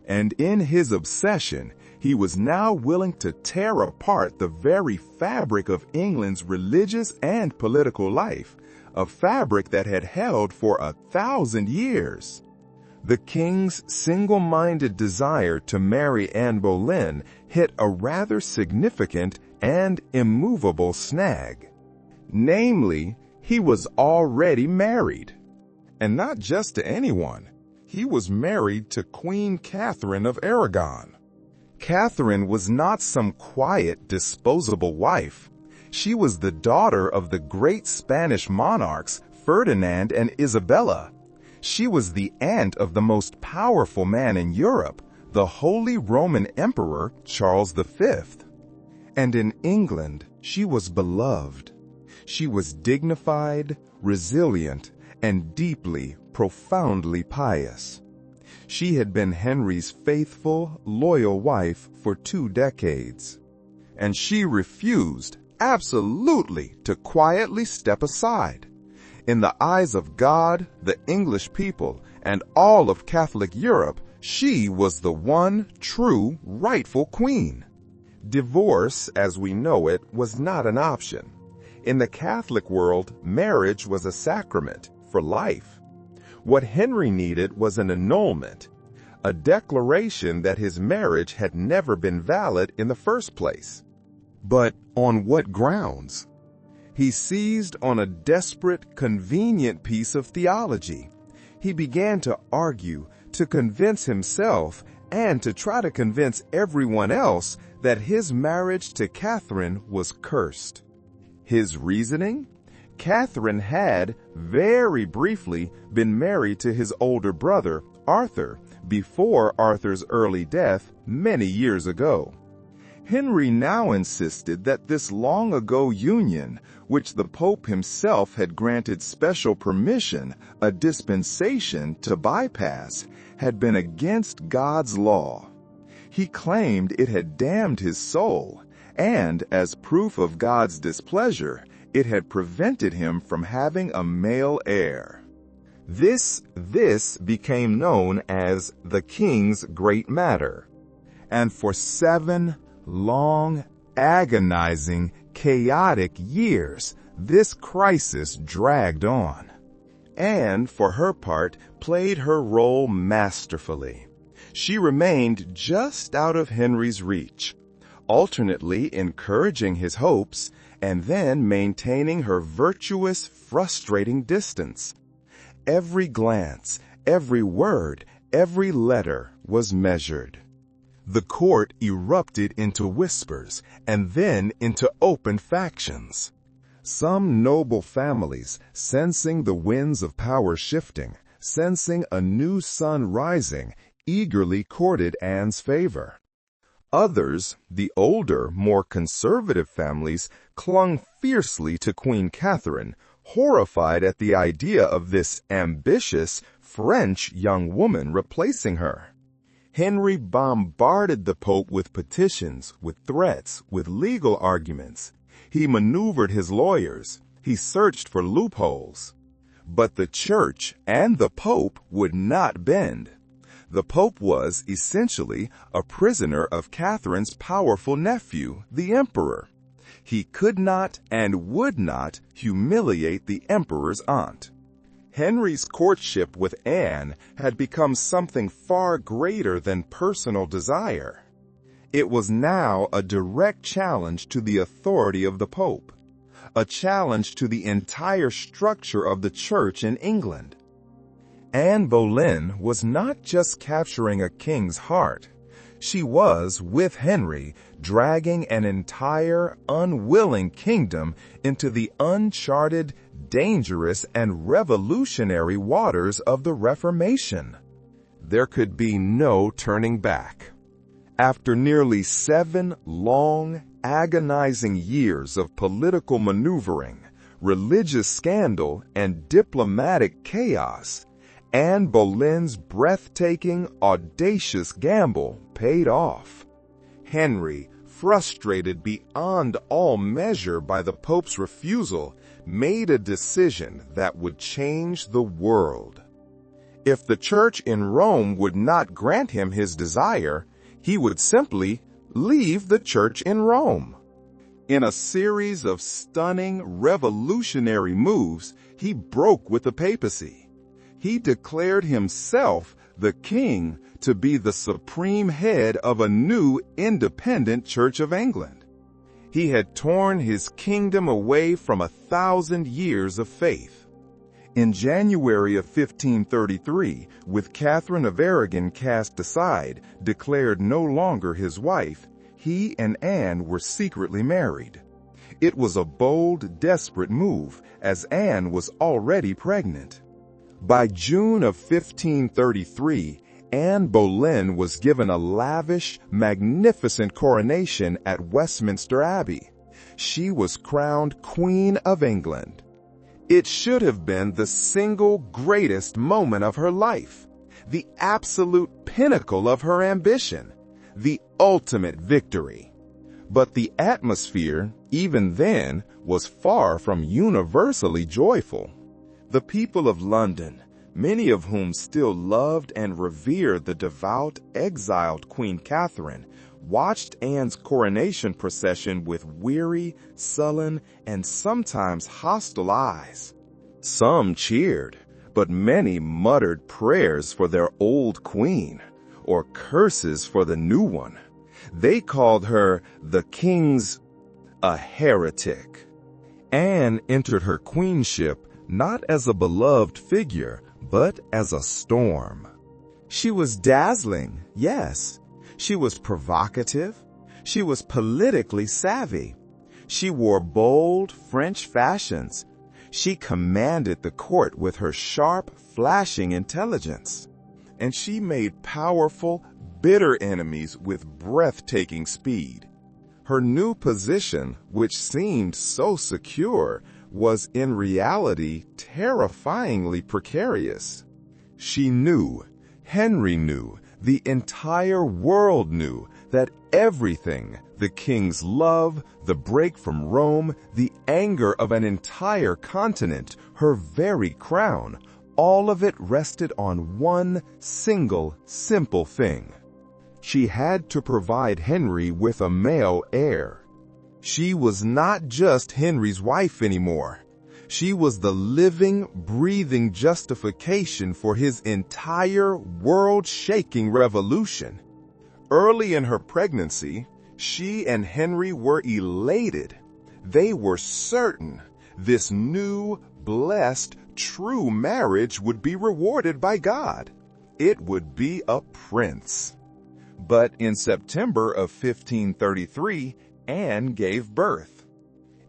And in his obsession, he was now willing to tear apart the very fabric of England's religious and political life, a fabric that had held for 1,000 years. The king's single-minded desire to marry Anne Boleyn hit a rather significant and immovable snag. Namely, he was already married. And not just to anyone. He was married to Queen Catherine of Aragon. Catherine was not some quiet, disposable wife. She was the daughter of the great Spanish monarchs Ferdinand and Isabella. She was the aunt of the most powerful man in Europe, the Holy Roman Emperor Charles V. And in England, she was beloved. She was dignified, resilient, and deeply, profoundly pious. She had been Henry's faithful, loyal wife for 2 decades. And she refused, absolutely, to quietly step aside. In the eyes of God, the English people, and all of Catholic Europe, she was the one true, rightful queen. Divorce, as we know it, was not an option. In the Catholic world, marriage was a sacrament for life. What Henry needed was an annulment, a declaration that his marriage had never been valid in the first place. But on what grounds? He seized on a desperate, convenient piece of theology. He began to argue, to convince himself, and to try to convince everyone else that his marriage to Catherine was cursed. His reasoning? Catherine had, very briefly, been married to his older brother, Arthur, before Arthur's early death many years ago. Henry now insisted that this long-ago union, which the Pope himself had granted special permission, a dispensation, to bypass, had been against God's law. He claimed it had damned his soul, and, as proof of God's displeasure, it had prevented him from having a male heir. This became known as the King's Great Matter. And for 7 long, agonizing, chaotic years, this crisis dragged on. Anne, for her part, played her role masterfully. She remained just out of Henry's reach, alternately encouraging his hopes and then maintaining her virtuous, frustrating distance. Every glance, every word, every letter was measured. The court erupted into whispers and then into open factions. Some noble families, sensing the winds of power shifting, sensing a new sun rising, eagerly courted Anne's favor. Others, the older, more conservative families, clung fiercely to Queen Catherine, horrified at the idea of this ambitious, French young woman replacing her. Henry bombarded the Pope with petitions, with threats, with legal arguments. He maneuvered his lawyers. He searched for loopholes. But the Church and the Pope would not bend. The Pope was, essentially, a prisoner of Catherine's powerful nephew, the Emperor. He could not and would not humiliate the Emperor's aunt. Henry's courtship with Anne had become something far greater than personal desire. It was now a direct challenge to the authority of the Pope, a challenge to the entire structure of the Church in England. Anne Boleyn was not just capturing a king's heart. She was, with Henry, dragging an entire, unwilling kingdom into the uncharted, dangerous, and revolutionary waters of the Reformation. There could be no turning back. After nearly 7 long, agonizing years of political maneuvering, religious scandal, and diplomatic chaos, Anne Boleyn's breathtaking, audacious gamble paid off. Henry, frustrated beyond all measure by the Pope's refusal, made a decision that would change the world. If the church in Rome would not grant him his desire, he would simply leave the church in Rome. In a series of stunning, revolutionary moves, he broke with the papacy. He declared himself the king to be the supreme head of a new independent Church of England. He had torn his kingdom away from 1,000 years of faith. In January of 1533, with Catherine of Aragon cast aside, declared no longer his wife, he and Anne were secretly married. It was a bold, desperate move, as Anne was already pregnant. By June of 1533, Anne Boleyn was given a lavish, magnificent coronation at Westminster Abbey. She was crowned Queen of England. It should have been the single greatest moment of her life, the absolute pinnacle of her ambition, the ultimate victory. But the atmosphere, even then, was far from universally joyful. The people of London, many of whom still loved and revered the devout, exiled Queen Catherine, watched Anne's coronation procession with weary, sullen, and sometimes hostile eyes. Some cheered, but many muttered prayers for their old queen, or curses for the new one. They called her the king's a heretic. Anne entered her queenship not as a beloved figure, but as a storm. She was dazzling, yes. She was provocative. She was politically savvy. She wore bold French fashions. She commanded the court with her sharp, flashing intelligence. And she made powerful, bitter enemies with breathtaking speed. Her new position, which seemed so secure, was in reality terrifyingly precarious. She knew, Henry knew, the entire world knew that everything, the king's love, the break from Rome, the anger of an entire continent, her very crown, all of it rested on one single, simple thing. She had to provide Henry with a male heir. She was not just Henry's wife anymore. She was the living, breathing justification for his entire world-shaking revolution. Early in her pregnancy, she and Henry were elated. They were certain this new, blessed, true marriage would be rewarded by God. It would be a prince. But in September of 1533, Anne gave birth.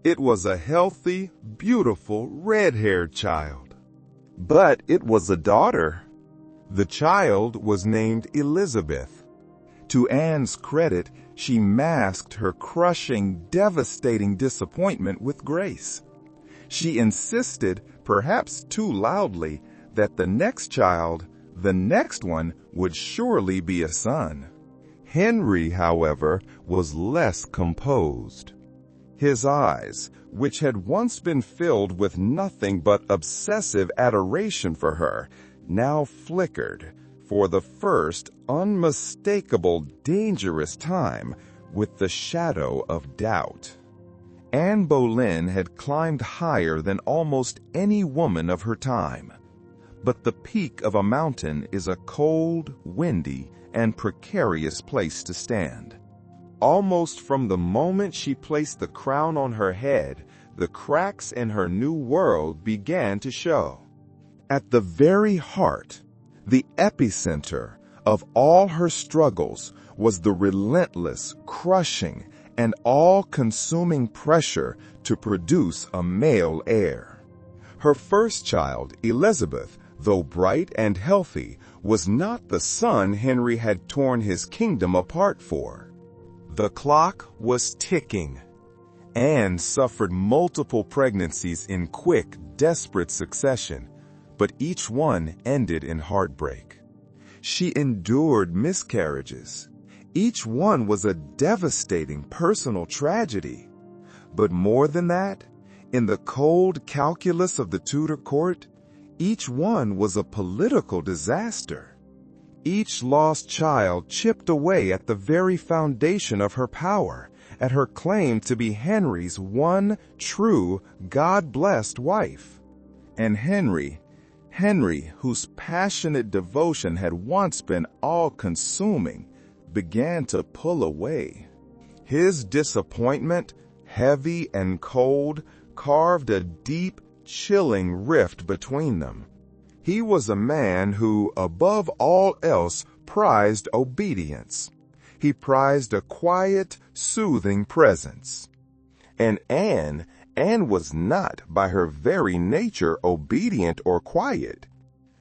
It was a healthy, beautiful, red-haired child. But it was a daughter. The child was named Elizabeth. To Anne's credit, she masked her crushing, devastating disappointment with grace. She insisted, perhaps too loudly, that the next child, the next one, would surely be a son. Henry, however, was less composed. His eyes, which had once been filled with nothing but obsessive adoration for her, now flickered, for the first unmistakable dangerous time, with the shadow of doubt. Anne Boleyn had climbed higher than almost any woman of her time. But the peak of a mountain is a cold, windy, and precarious place to stand. Almost from the moment she placed the crown on her head, the cracks in her new world began to show. At the very heart, the epicenter of all her struggles, was the relentless, crushing, and all-consuming pressure to produce a male heir. Her first child, Elizabeth, though bright and healthy, was not the son Henry had torn his kingdom apart for. The clock was ticking. Anne suffered multiple pregnancies in quick, desperate succession, but each one ended in heartbreak. She endured miscarriages. Each one was a devastating personal tragedy. But more than that, in the cold calculus of the Tudor court, each one was a political disaster. Each lost child chipped away at the very foundation of her power, at her claim to be Henry's one true, God-blessed wife. And Henry, whose passionate devotion had once been all-consuming, began to pull away. His disappointment, heavy and cold, carved a deep, chilling rift between them. He was a man who, above all else, prized obedience. He prized a quiet, soothing presence. And Anne was not, by her very nature, obedient or quiet.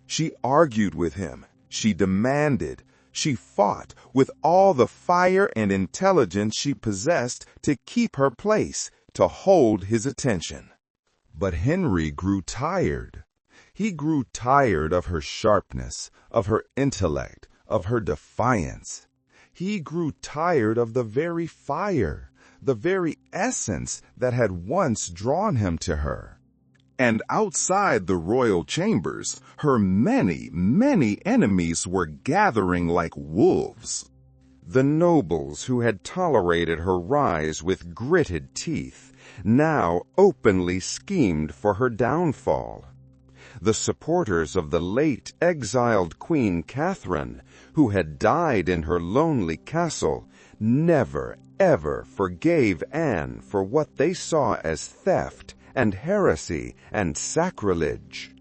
She argued with him. She demanded. She fought with all the fire and intelligence she possessed to keep her place, to hold his attention. But Henry grew tired. He grew tired of her sharpness, of her intellect, of her defiance. He grew tired of the very fire, the very essence that had once drawn him to her. And outside the royal chambers, her many, many enemies were gathering like wolves. The nobles who had tolerated her rise with gritted teeth now openly schemed for her downfall. The supporters of the late exiled Queen Catherine, who had died in her lonely castle, never, ever forgave Anne for what they saw as theft and heresy and sacrilege.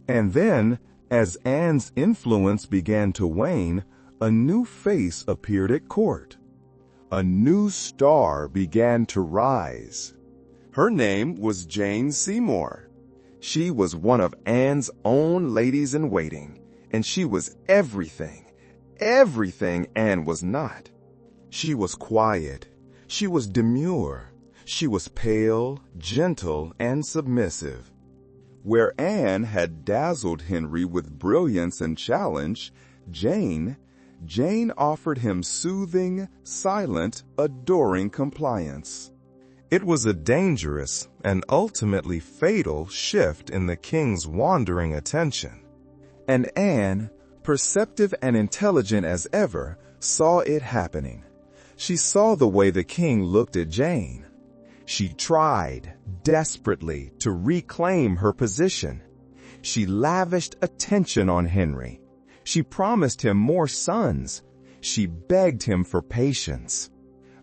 And then, as Anne's influence began to wane, a new face appeared at court. A new star began to rise. Her name was Jane Seymour. She was one of Anne's own ladies-in-waiting, and she was everything Anne was not. She was quiet. She was demure. She was pale, gentle, and submissive. Where Anne had dazzled Henry with brilliance and challenge, Jane offered him soothing, silent, adoring compliance. It was a dangerous and ultimately fatal shift in the king's wandering attention. And Anne, perceptive and intelligent as ever, saw it happening. She saw the way the king looked at Jane. She tried, desperately, to reclaim her position. She lavished attention on Henry. She promised him more sons. She begged him for patience.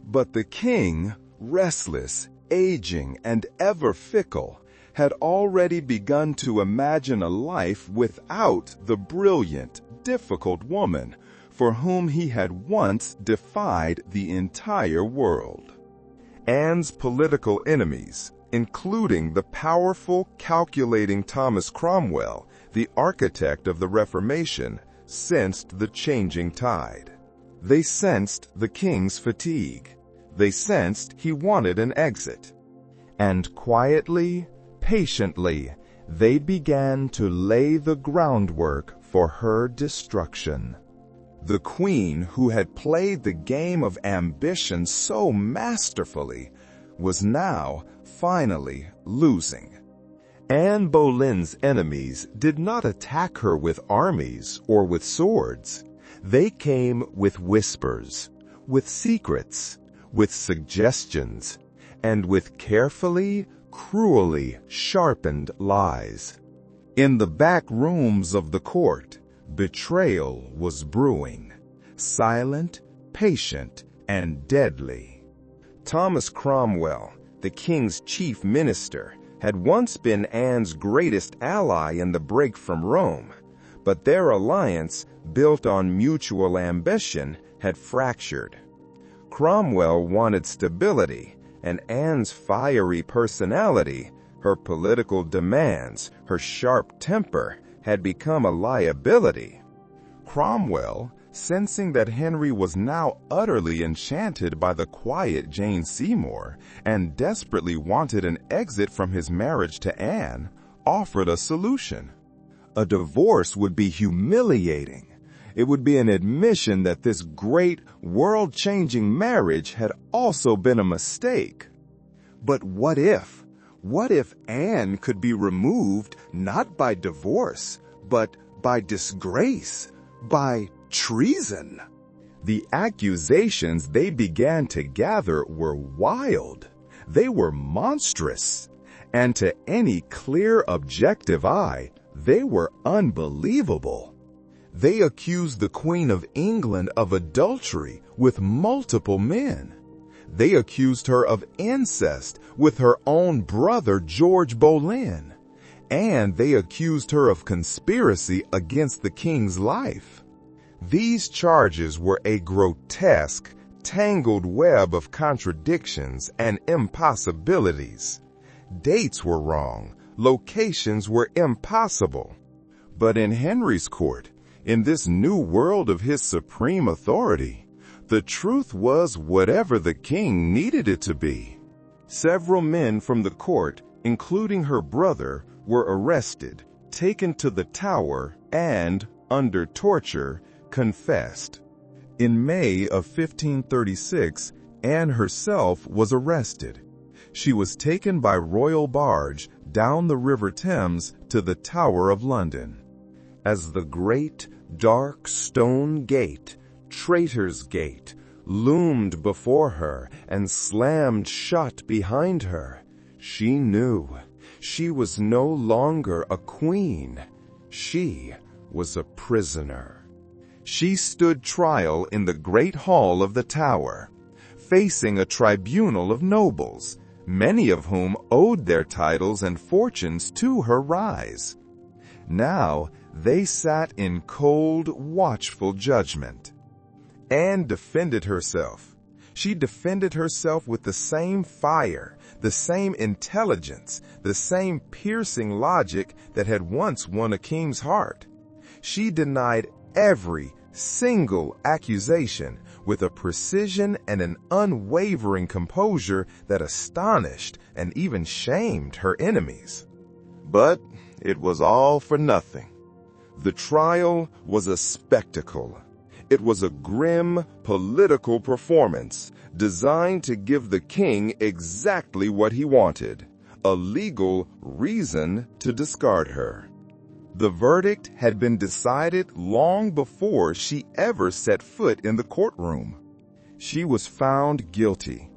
But the king, restless, aging, and ever fickle, had already begun to imagine a life without the brilliant, difficult woman for whom he had once defied the entire world. Anne's political enemies, including the powerful, calculating Thomas Cromwell, the architect of the Reformation, sensed the changing tide. They sensed the king's fatigue. They sensed he wanted an exit. And quietly, patiently, they began to lay the groundwork for her destruction. The queen, who had played the game of ambition so masterfully, was now finally losing. Anne Boleyn's enemies did not attack her with armies or with swords. They came with whispers, with secrets, with suggestions, and with carefully, cruelly sharpened lies. In the back rooms of the court, betrayal was brewing, silent, patient, and deadly. Thomas Cromwell, the king's chief minister, had once been Anne's greatest ally in the break from Rome, but their alliance, built on mutual ambition, had fractured. Cromwell wanted stability, and Anne's fiery personality, her political demands, her sharp temper, had become a liability. Cromwell, sensing that Henry was now utterly enchanted by the quiet Jane Seymour and desperately wanted an exit from his marriage to Anne, offered a solution. A divorce would be humiliating. It would be an admission that this great, world-changing marriage had also been a mistake. But what if? What if Anne could be removed not by divorce, but by disgrace, by treason? The accusations they began to gather were wild. They were monstrous. And to any clear, objective eye, they were unbelievable. They accused the Queen of England of adultery with multiple men. They accused her of incest with her own brother, George Boleyn. And they accused her of conspiracy against the king's life. These charges were a grotesque, tangled web of contradictions and impossibilities. Dates were wrong, locations were impossible. But in Henry's court, in this new world of his supreme authority, the truth was whatever the king needed it to be. Several men from the court, including her brother, were arrested, taken to the Tower, and, under torture, confessed. In May of 1536, Anne herself was arrested. She was taken by royal barge down the River Thames to the Tower of London. As the great, dark stone gate, Traitor's Gate, loomed before her and slammed shut behind her, she knew she was no longer a queen. She was a prisoner. She stood trial in the great hall of the Tower, facing a tribunal of nobles, many of whom owed their titles and fortunes to her rise. Now they sat in cold, watchful judgment. Anne defended herself. She defended herself with the same fire, the same intelligence, the same piercing logic that had once won a king's heart. She denied every single accusation with a precision and an unwavering composure that astonished and even shamed her enemies. But it was all for nothing. The trial was a spectacle. It was a grim political performance designed to give the king exactly what he wanted, a legal reason to discard her. The verdict had been decided long before she ever set foot in the courtroom. She was found guilty.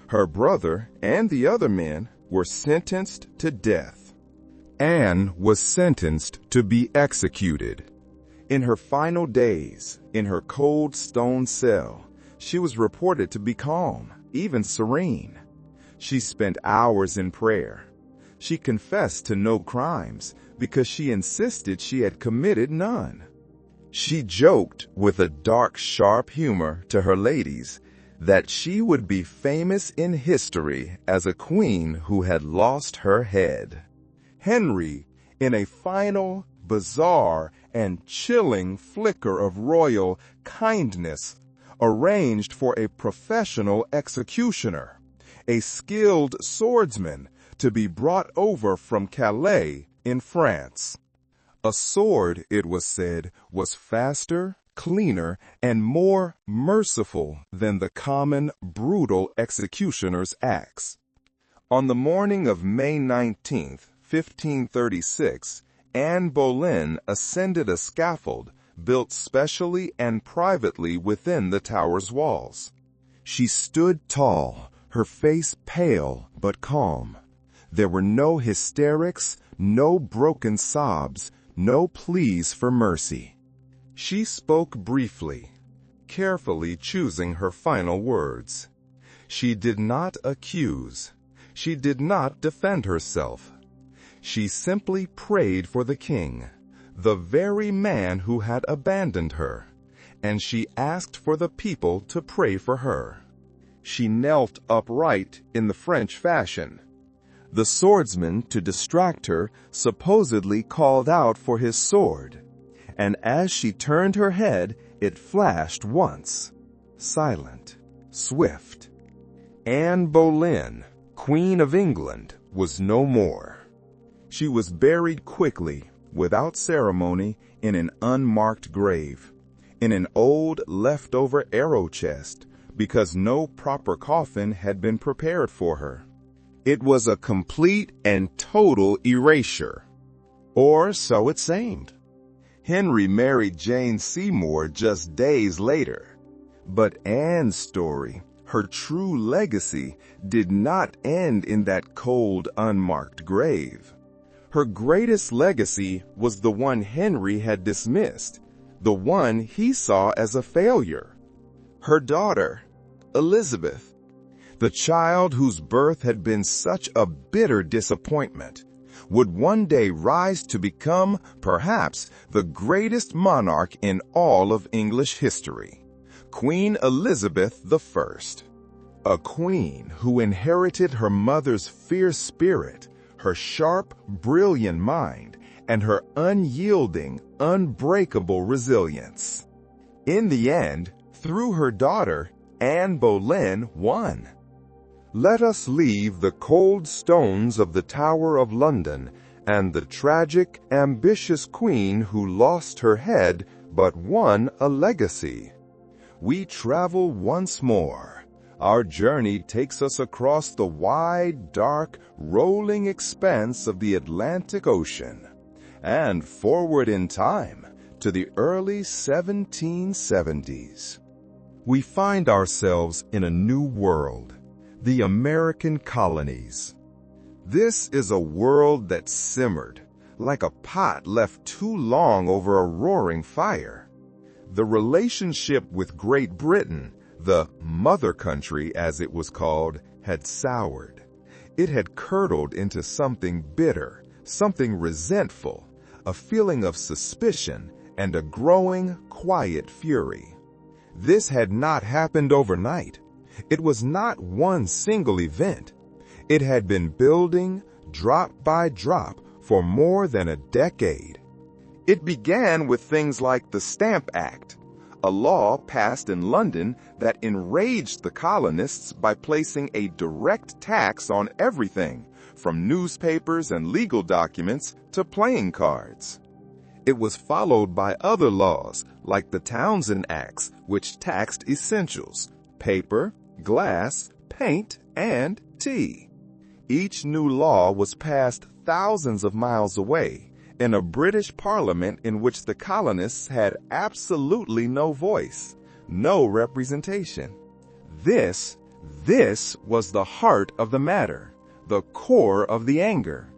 Her brother and the other men were sentenced to death. Anne was sentenced to be executed. In her final days, in her cold stone cell, she was reported to be calm, even serene. She spent hours in prayer. She confessed to no crimes because she insisted she had committed none. She joked with a dark, sharp humor to her ladies that she would be famous in history as a queen who had lost her head. Henry, in a final, bizarre, and chilling flicker of royal kindness, arranged for a professional executioner, a skilled swordsman, to be brought over from Calais in France. A sword, it was said, was faster, cleaner, and more merciful than the common, brutal executioner's axe. On the morning of May 19th, 1536, Anne Boleyn ascended a scaffold built specially and privately within the tower's walls. She stood tall, her face pale but calm. There were no hysterics, no broken sobs, no pleas for mercy. She spoke briefly, carefully choosing her final words. She did not accuse. She did not defend herself. She simply prayed for the king, the very man who had abandoned her, and she asked for the people to pray for her. She knelt upright in the French fashion. The swordsman, to distract her, supposedly called out for his sword, and as she turned her head, it flashed once. Silent, swift. Anne Boleyn, Queen of England, was no more. She was buried quickly, without ceremony, in an unmarked grave. in an old leftover arrow chest because no proper coffin had been prepared for her. It was a complete and total erasure. Or so it seemed. Henry married Jane Seymour just days later. But Anne's story, her true legacy, did not end in that cold, unmarked grave. Her greatest legacy was the one Henry had dismissed, the one he saw as a failure. Her daughter, Elizabeth, the child whose birth had been such a bitter disappointment, would one day rise to become, perhaps, the greatest monarch in all of English history, Queen Elizabeth I. A queen who inherited her mother's fierce spirit, her sharp, brilliant mind, and her unyielding, unbreakable resilience. In the end, through her daughter, Anne Boleyn won. Let us leave the cold stones of the Tower of London and the tragic, ambitious queen who lost her head but won a legacy. We travel once more. Our journey takes us across the wide, dark, rolling expanse of the Atlantic Ocean and forward in time to the early 1770s. We find ourselves in a new world, the American colonies. This is a world that simmered, like a pot left too long over a roaring fire. The relationship with Great Britain, the mother country as it was called, had soured. It had curdled into something bitter, something resentful, a feeling of suspicion, and a growing, quiet fury. This had not happened overnight. It was not one single event. It had been building, drop by drop, for more than a decade. It began with things like the Stamp Act, a law passed in London that enraged the colonists by placing a direct tax on everything, from newspapers and legal documents to playing cards. It was followed by other laws, like the Townshend Acts, which taxed essentials, paper, glass, paint, and tea. Each new law was passed thousands of miles away, in a British Parliament in which the colonists had absolutely no voice, no representation. This was the heart of the matter, the core of the anger.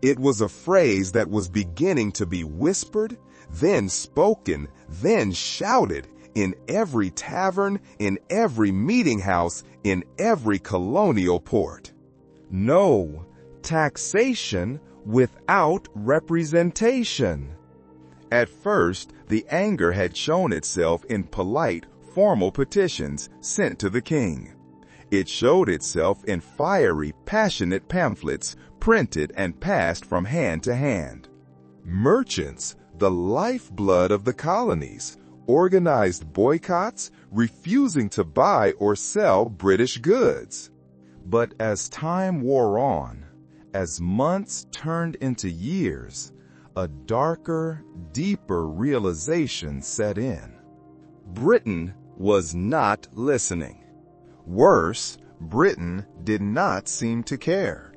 It was a phrase that was beginning to be whispered, then spoken, then shouted in every tavern, in every meeting house, in every colonial port. No taxation without representation. At first, the anger had shown itself in polite, formal petitions sent to the king. It showed itself in fiery, passionate pamphlets printed and passed from hand to hand. Merchants, the lifeblood of the colonies, organized boycotts, refusing to buy or sell British goods. But as time wore on, as months turned into years, a darker, deeper realization set in. Britain was not listening. Worse, Britain did not seem to care.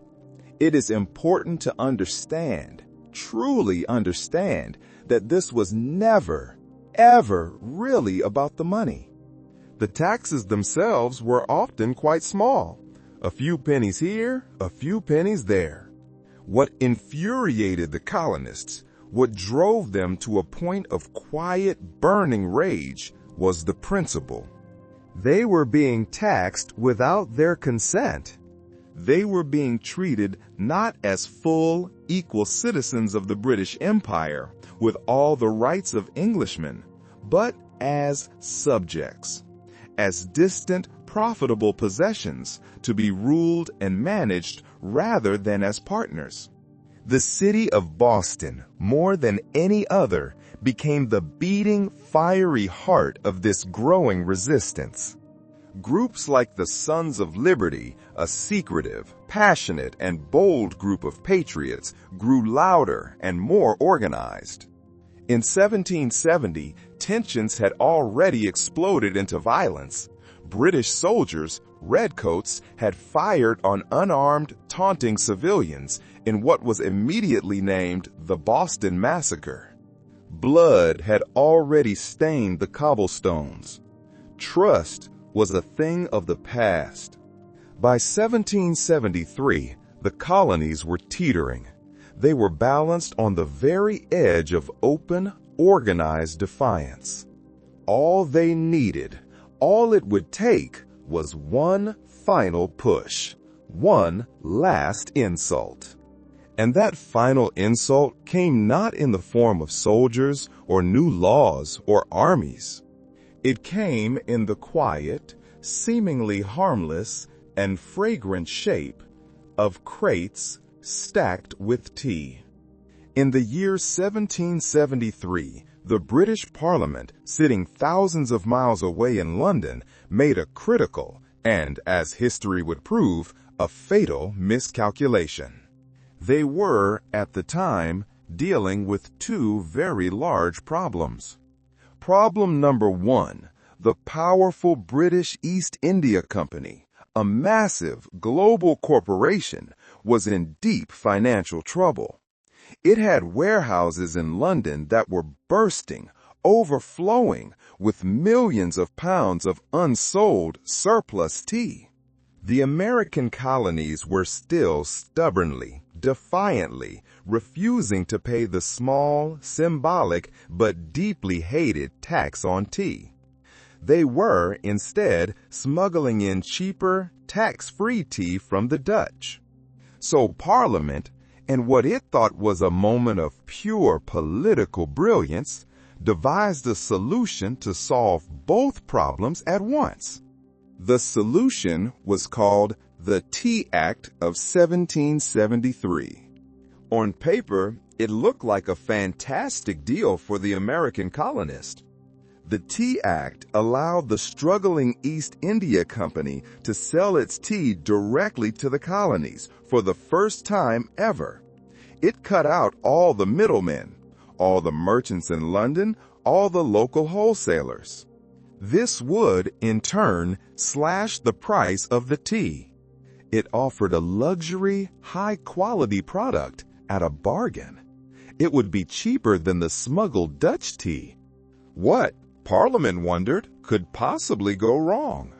It is important to understand, truly understand, that this was never, ever really about the money. The taxes themselves were often quite small. A few pennies here, a few pennies there. What infuriated the colonists, what drove them to a point of quiet, burning rage, was the principle. They were being taxed without their consent. They were being treated not as full, equal citizens of the British Empire with all the rights of Englishmen, but as subjects, as distant, profitable possessions to be ruled and managed rather than as partners. The city of Boston, more than any other, became the beating, fiery heart of this growing resistance. Groups like the Sons of Liberty, a secretive, passionate, and bold group of patriots, grew louder and more organized. In 1770, tensions had already exploded into violence. British soldiers, redcoats, had fired on unarmed, taunting civilians in what was immediately named the Boston Massacre. Blood had already stained the cobblestones. Trust was a thing of the past. By 1773, the colonies were teetering. They were balanced on the very edge of open, organized defiance. All they needed, all it would take, was one final push, one last insult. And that final insult came not in the form of soldiers or new laws or armies. It came in the quiet, seemingly harmless, and fragrant shape of crates stacked with tea. In the year 1773, the British Parliament, sitting thousands of miles away in London, made a critical and, as history would prove, a fatal miscalculation. They were, at the time, dealing with two very large problems. Problem number one, the powerful British East India Company, a massive global corporation, was in deep financial trouble. It had warehouses in London that were bursting, overflowing with millions of pounds of unsold surplus tea. The American colonies were still stubbornly, defiantly refusing to pay the small, symbolic, but deeply hated tax on tea. They were, instead, smuggling in cheaper, tax-free tea from the Dutch. So Parliament, and what it thought was a moment of pure political brilliance, devised a solution to solve both problems at once. The solution was called the Tea Act of 1773. On paper, it looked like a fantastic deal for the American colonist. The Tea Act allowed the struggling East India Company to sell its tea directly to the colonies for the first time ever. It cut out all the middlemen, all the merchants in London, all the local wholesalers. This would, in turn, slash the price of the tea. It offered a luxury, high-quality product at a bargain. It would be cheaper than the smuggled Dutch tea. What, Parliament wondered, could possibly go wrong?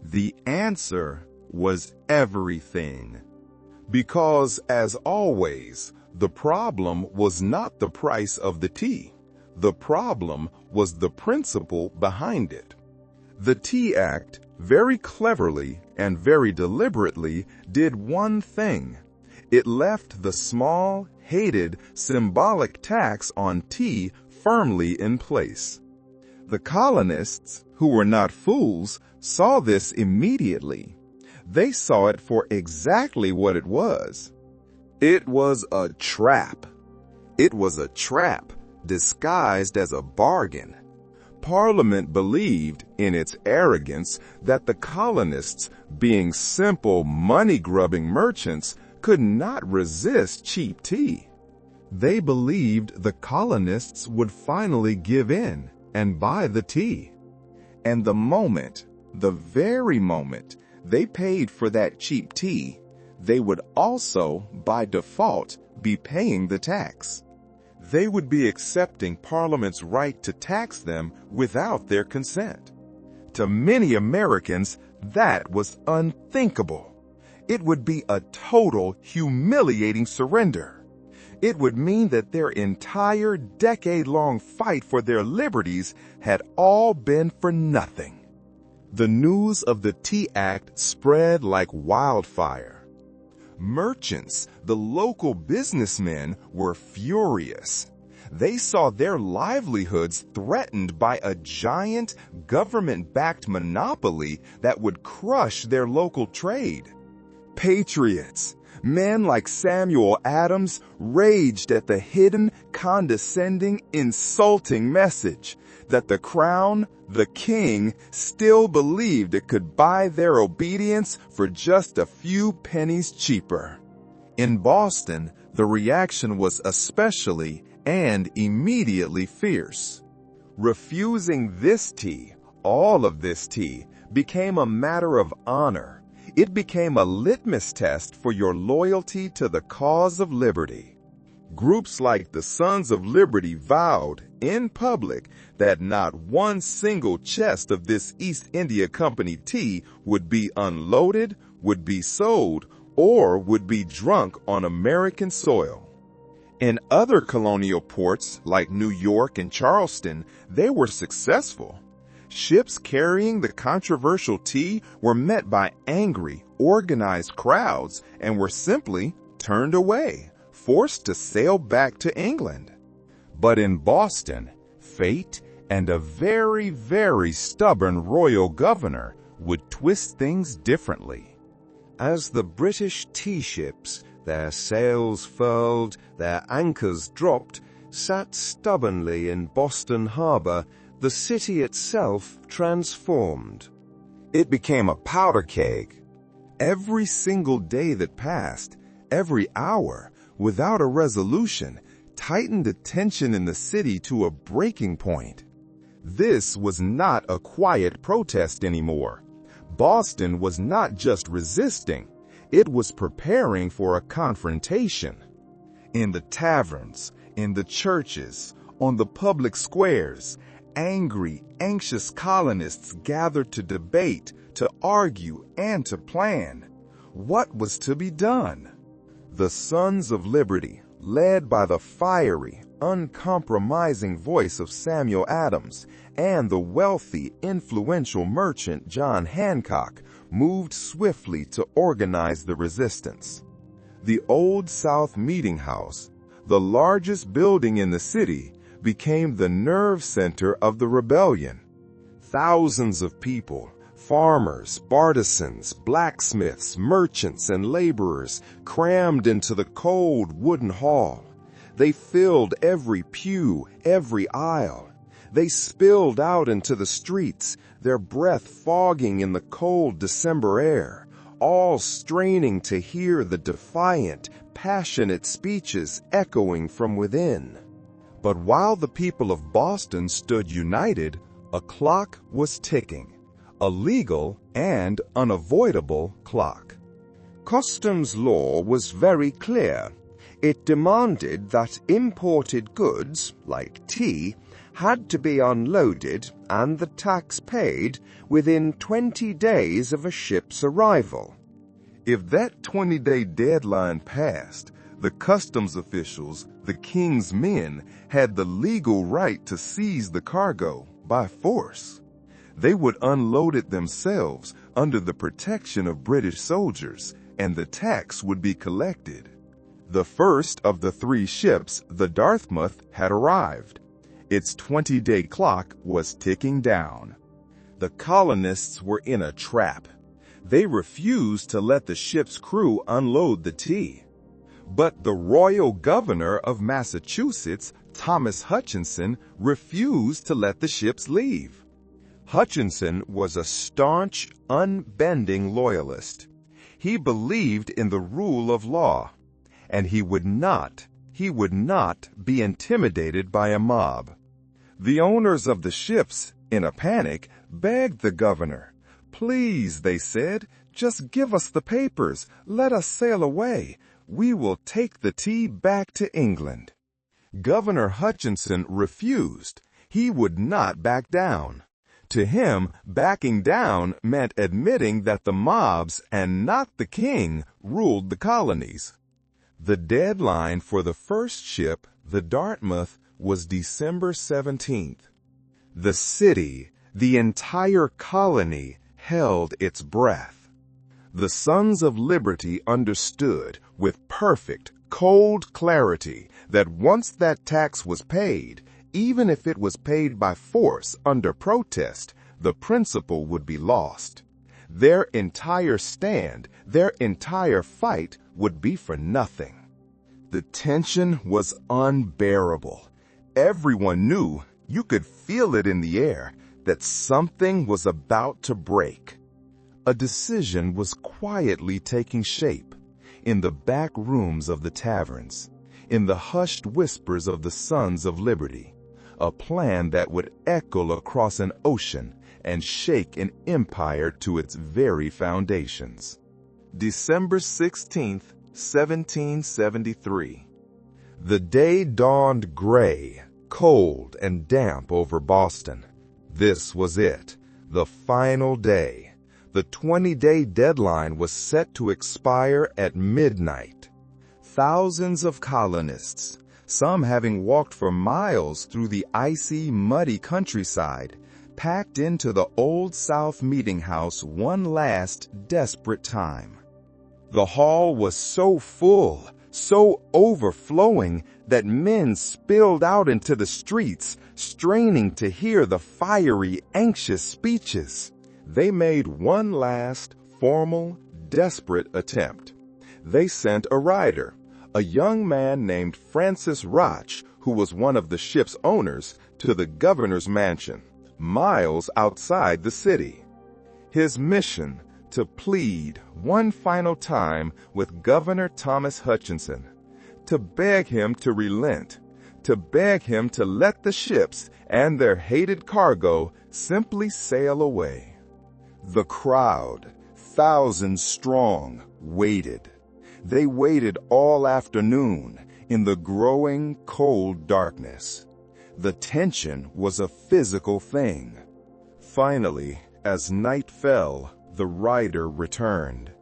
The answer was everything. Because, as always, the problem was not the price of the tea. The problem was the principle behind it. The Tea Act, very cleverly and very deliberately, did one thing. It left the small, hated, symbolic tax on tea firmly in place. The colonists, who were not fools, saw this immediately. They saw it for exactly what it was. It was a trap. It was a trap disguised as a bargain. Parliament believed, in its arrogance, that the colonists, being simple money-grubbing merchants, could not resist cheap tea. They believed the colonists would finally give in and buy the tea. And the very moment, they paid for that cheap tea, they would also, by default, be paying the tax. They would be accepting Parliament's right to tax them without their consent. To many Americans, that was unthinkable. It would be a total, humiliating surrender. It would mean that their entire decade-long fight for their liberties had all been for nothing. The news of the Tea Act spread like wildfire. Merchants, the local businessmen, were furious. They saw their livelihoods threatened by a giant government-backed monopoly that would crush their local trade. Patriots, men like Samuel Adams, raged at the hidden, condescending, insulting message that the crown, the king, still believed it could buy their obedience for just a few pennies cheaper. In Boston, the reaction was especially and immediately fierce. Refusing this tea, all of this tea, became a matter of honor. It became a litmus test for your loyalty to the cause of liberty. Groups like the Sons of Liberty vowed, in public, that not one single chest of this East India Company tea would be unloaded, would be sold, or would be drunk on American soil. In other colonial ports, like New York and Charleston, they were successful. Ships carrying the controversial tea were met by angry, organized crowds and were simply turned away, forced to sail back to England. But in Boston, fate and a very, very stubborn royal governor would twist things differently. As the British tea ships, their sails furled, their anchors dropped, sat stubbornly in Boston Harbor, the city itself transformed. It became a powder keg. Every single day that passed, every hour, without a resolution, tightened the tension in the city to a breaking point. This was not a quiet protest anymore. Boston was not just resisting, it was preparing for a confrontation. In the taverns, in the churches, on the public squares, angry, anxious colonists gathered to debate, to argue, and to plan. What was to be done? The Sons of Liberty, led by the fiery, uncompromising voice of Samuel Adams and the wealthy, influential merchant John Hancock, moved swiftly to organize the resistance. The Old South Meeting House, the largest building in the city, became the nerve center of the rebellion. Thousands of people, farmers, artisans, blacksmiths, merchants, and laborers, crammed into the cold wooden hall. They filled every pew, every aisle. They spilled out into the streets, their breath fogging in the cold December air, all straining to hear the defiant, passionate speeches echoing from within. But while the people of Boston stood united, a clock was ticking, a legal and unavoidable clock. Customs law was very clear. It demanded that imported goods, like tea, had to be unloaded and the tax paid within 20 days of a ship's arrival. If that 20-day deadline passed, the customs officials, the king's men, had the legal right to seize the cargo by force. They would unload it themselves under the protection of British soldiers, and the tax would be collected. The first of the 3 ships, the Dartmouth, had arrived. Its 20-day clock was ticking down. The colonists were in a trap. They refused to let the ship's crew unload the tea. But the royal governor of Massachusetts, Thomas Hutchinson, refused to let the ships leave. Hutchinson was a staunch, unbending loyalist. He believed in the rule of law, and he would not be intimidated by a mob. The owners of the ships, in a panic, begged the governor. "Please," they said, "just give us the papers. Let us sail away. We will take the tea back to England." Governor Hutchinson refused. He would not back down. To him, backing down meant admitting that the mobs and not the king ruled the colonies. The deadline for the first ship, the Dartmouth, was December 17th. The city, the entire colony, held its breath. The Sons of Liberty understood with perfect, cold clarity that once that tax was paid, even if it was paid by force under protest, the principle would be lost. Their entire stand, their entire fight would be for nothing. The tension was unbearable. Everyone knew, you could feel it in the air, that something was about to break. A decision was quietly taking shape in the back rooms of the taverns, in the hushed whispers of the Sons of Liberty. a plan that would echo across an ocean and shake an empire to its very foundations. December 16th, 1773. The day dawned gray, cold, and damp over Boston. This was it, the final day. The 20-day deadline was set to expire at midnight. Thousands of colonists, some having walked for miles through the icy, muddy countryside, packed into the Old South Meeting House one last desperate time. The hall was so full, so overflowing, that men spilled out into the streets, straining to hear the fiery, anxious speeches. They made one last, formal, desperate attempt. They sent a rider, a young man named Francis Roch, who was one of the ship's owners, to the governor's mansion, miles outside the city. His mission: to plead one final time with Governor Thomas Hutchinson, to beg him to relent, to beg him to let the ships and their hated cargo simply sail away. The crowd, thousands strong, waited. They waited all afternoon in the growing cold darkness. The tension was a physical thing. Finally, as night fell, the rider returned.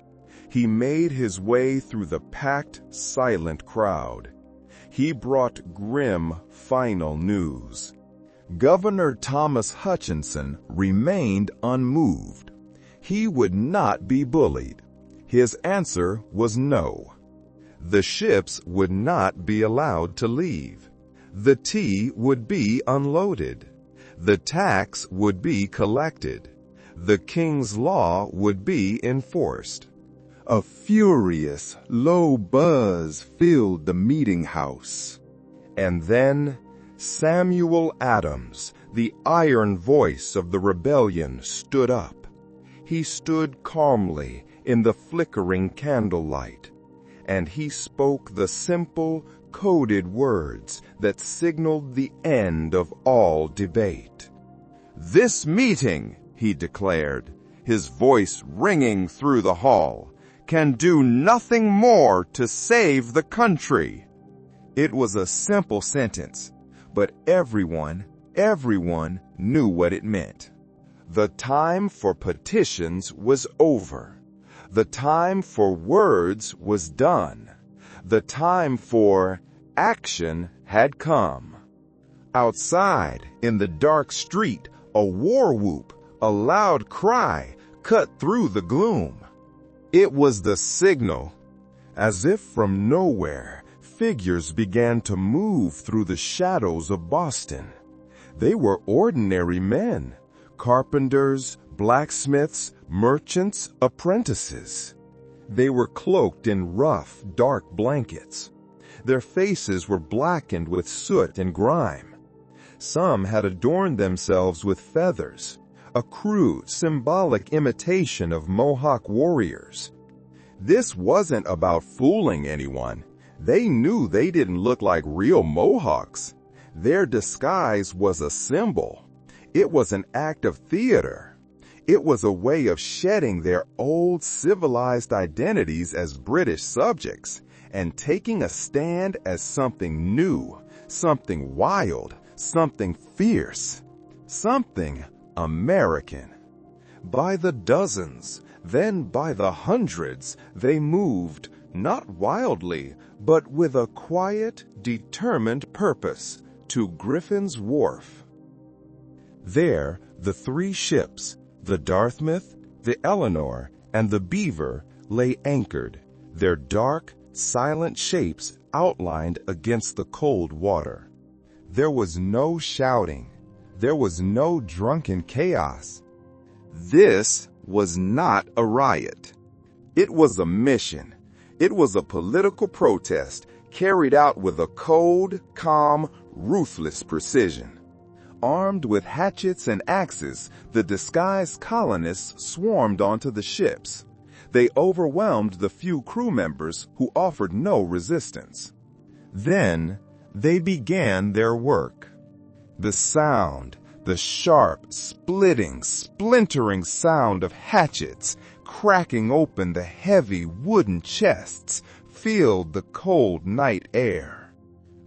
He made his way through the packed, silent crowd. He brought grim, final news. Governor Thomas Hutchinson remained unmoved. He would not be bullied. His answer was no. The ships would not be allowed to leave. The tea would be unloaded. The tax would be collected. The king's law would be enforced. A furious, low buzz filled the meeting house. And then Samuel Adams, the iron voice of the rebellion, stood up. He stood calmly in the flickering candlelight, and he spoke the simple, coded words that signaled the end of all debate. "This meeting," he declared, his voice ringing through the hall, "can do nothing more to save the country." It was a simple sentence, but everyone knew what it meant. The time for petitions was over. The time for words was done. The time for action had come. Outside, in the dark street, a war whoop, a loud cry, cut through the gloom. It was the signal. As if from nowhere, figures began to move through the shadows of Boston. They were ordinary men, carpenters, blacksmiths, merchants, apprentices. They were cloaked in rough, dark blankets. Their faces were blackened with soot and grime. Some had adorned themselves with feathers, a crude, symbolic imitation of Mohawk warriors. This wasn't about fooling anyone. They knew they didn't look like real Mohawks. Their disguise was a symbol. It was an act of theater. It was a way of shedding their old civilized identities as British subjects and taking a stand as something new, something wild, something fierce, something American. By the dozens, then by the hundreds, they moved, not wildly, but with a quiet, determined purpose, to Griffin's Wharf. There, the three ships, the Dartmouth, the Eleanor, and the Beaver, lay anchored, their dark, silent shapes outlined against the cold water. There was no shouting. There was no drunken chaos. This was not a riot. It was a mission. It was a political protest carried out with a cold, calm, ruthless precision. Armed with hatchets and axes, the disguised colonists swarmed onto the ships. They overwhelmed the few crew members who offered no resistance. Then they began their work. The sound, the sharp, splitting, splintering sound of hatchets cracking open the heavy wooden chests filled the cold night air.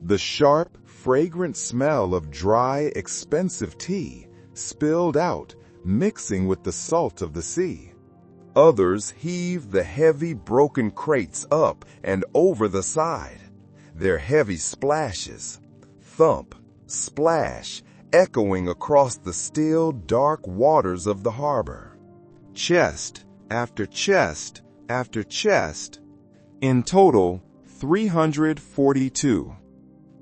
The sharp, fragrant smell of dry, expensive tea spilled out, mixing with the salt of the sea. Others heaved the heavy, broken crates up and over the side, their heavy splashes, thump, splash, echoing across the still, dark waters of the harbor. Chest after chest after chest. In total, 342.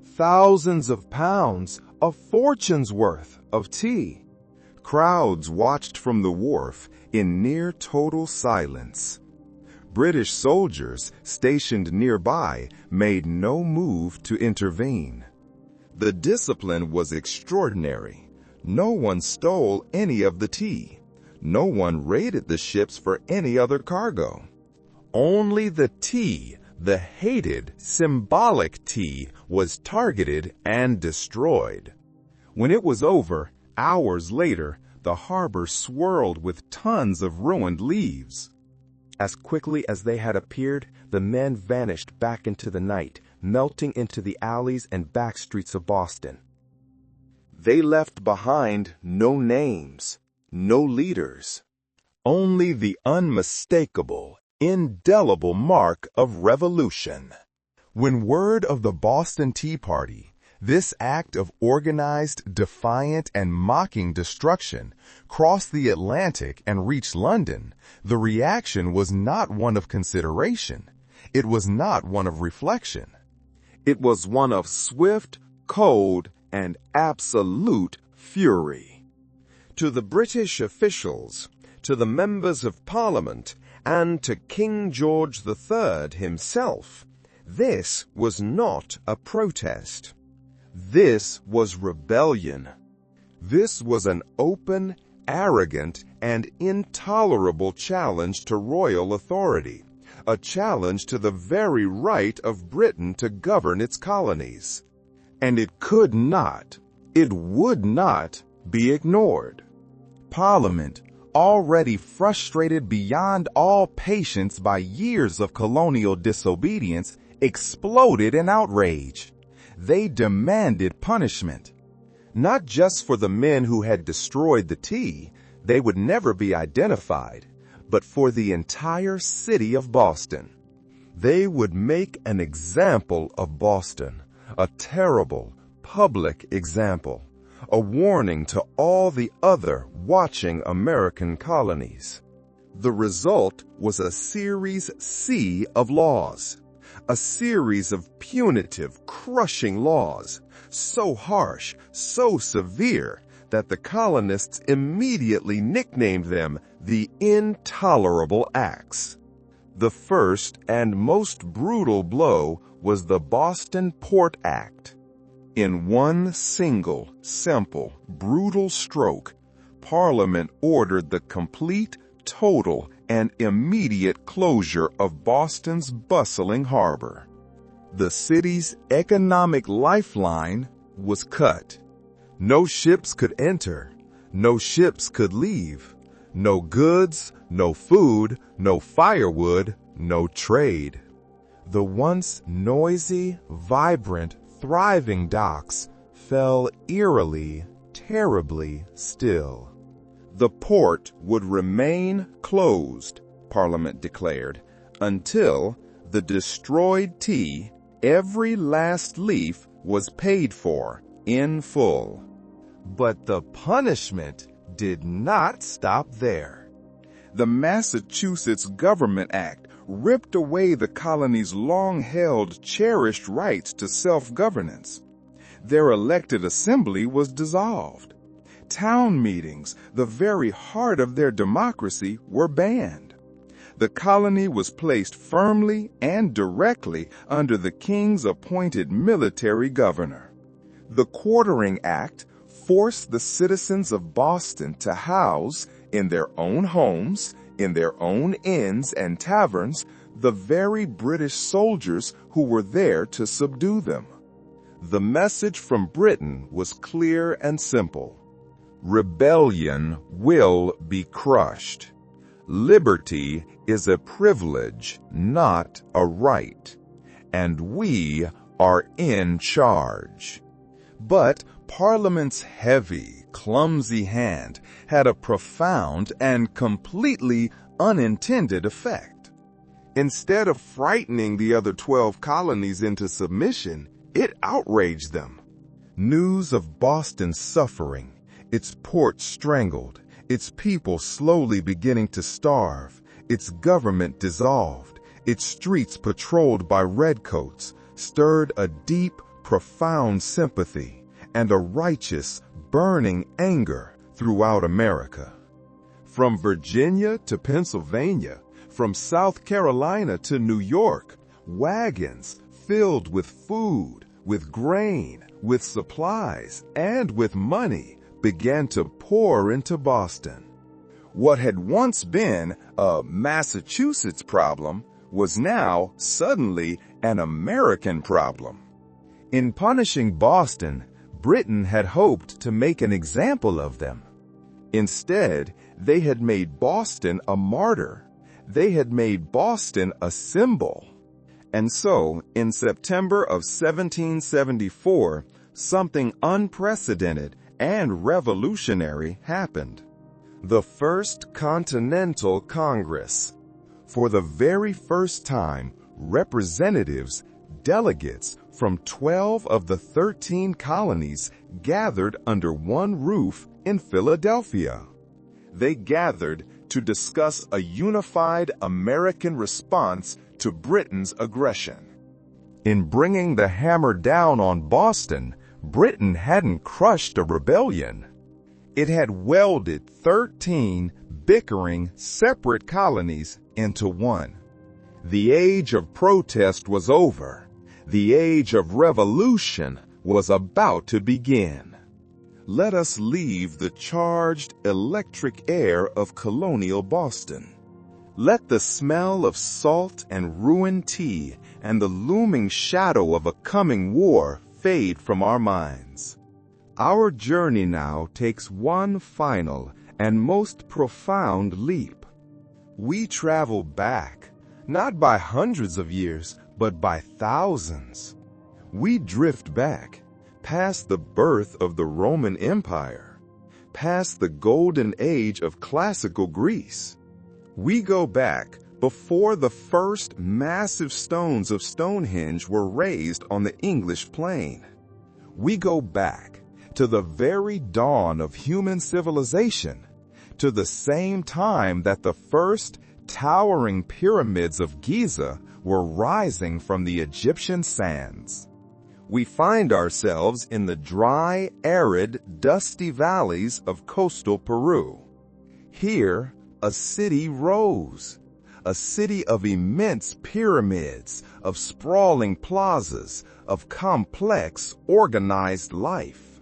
Thousands of pounds, a fortune's worth of tea. Crowds watched from the wharf in near total silence. British soldiers stationed nearby made no move to intervene. The discipline was extraordinary. No one stole any of the tea. No one raided the ships for any other cargo. Only the tea, the hated, symbolic tea, was targeted and destroyed. When it was over, hours later, the harbor swirled with tons of ruined leaves. As quickly as they had appeared, the men vanished back into the night, melting into the alleys and back streets of Boston. They left behind no names, no leaders, only the unmistakable, indelible mark of revolution. When word of the Boston Tea Party, this act of organized, defiant, and mocking destruction, crossed the Atlantic and reached London, the reaction was not one of consideration. It was not one of reflection. It was one of swift, cold, and absolute fury. To the British officials, to the members of Parliament, and to King George III himself, this was not a protest. This was rebellion. This was an open, arrogant, and intolerable challenge to royal authority, a challenge to the very right of Britain to govern its colonies. And it could not, it would not be ignored. Parliament, already frustrated beyond all patience by years of colonial disobedience, exploded in outrage. They demanded punishment. Not just for the men who had destroyed the tea, they would never be identified, but for the entire city of Boston. They would make an example of Boston, a terrible, public example, a warning to all the other watching American colonies. The result was a series C of laws, a series of punitive, crushing laws, so harsh, so severe, that the colonists immediately nicknamed them the Intolerable Acts. The first and most brutal blow was the Boston Port Act. In one single, simple, brutal stroke, Parliament ordered the complete, total, and immediate closure of Boston's bustling harbor. The city's economic lifeline was cut. No ships could enter, no ships could leave, no goods, no food, no firewood, no trade. The once noisy, vibrant, thriving docks fell eerily, terribly still. The port would remain closed, Parliament declared, until the destroyed tea, every last leaf, was paid for in full. But the punishment did not stop there. The Massachusetts Government Act ripped away the colony's long-held, cherished rights to self-governance. Their elected assembly was dissolved. Town meetings, the very heart of their democracy, were banned. The colony was placed firmly and directly under the king's appointed military governor. The Quartering Act forced the citizens of Boston to house, in their own homes, in their own inns and taverns, the very British soldiers who were there to subdue them. The message from Britain was clear and simple. Rebellion will be crushed. Liberty is a privilege, not a right. And we are in charge. But Parliament's heavy, clumsy hand had a profound and completely unintended effect. Instead of frightening the other 12 colonies into submission, it outraged them. News of Boston's suffering, its ports strangled, its people slowly beginning to starve, its government dissolved, its streets patrolled by redcoats, stirred a deep, profound sympathy and a righteous, burning anger throughout America. From Virginia to Pennsylvania, from South Carolina to New York, wagons filled with food, with grain, with supplies, and with money began to pour into Boston. What had once been a Massachusetts problem was now suddenly an American problem. In punishing Boston, Britain had hoped to make an example of them. Instead, they had made Boston a martyr. They had made Boston a symbol. And so, in September of 1774, something unprecedented and revolutionary happened. The First Continental Congress. For the very first time, representatives, delegates from 12 of the 13 colonies gathered under one roof in Philadelphia. They gathered to discuss a unified American response to Britain's aggression. In bringing the hammer down on Boston, Britain hadn't crushed a rebellion. It had welded 13 bickering, separate colonies into one. The age of protest was over. The age of revolution was about to begin. Let us leave the charged electric air of colonial Boston. Let the smell of salt and ruined tea and the looming shadow of a coming war fade from our minds. Our journey now takes one final and most profound leap. We travel back, not by hundreds of years, but by thousands. We drift back, past the birth of the Roman Empire, past the golden age of classical Greece. We go back before the first massive stones of Stonehenge were raised on the English plain. We go back to the very dawn of human civilization, to the same time that the first towering pyramids of Giza were rising from the Egyptian sands. We find ourselves in the dry, arid, dusty valleys of coastal Peru. Here, a city rose, a city of immense pyramids, of sprawling plazas, of complex, organized life.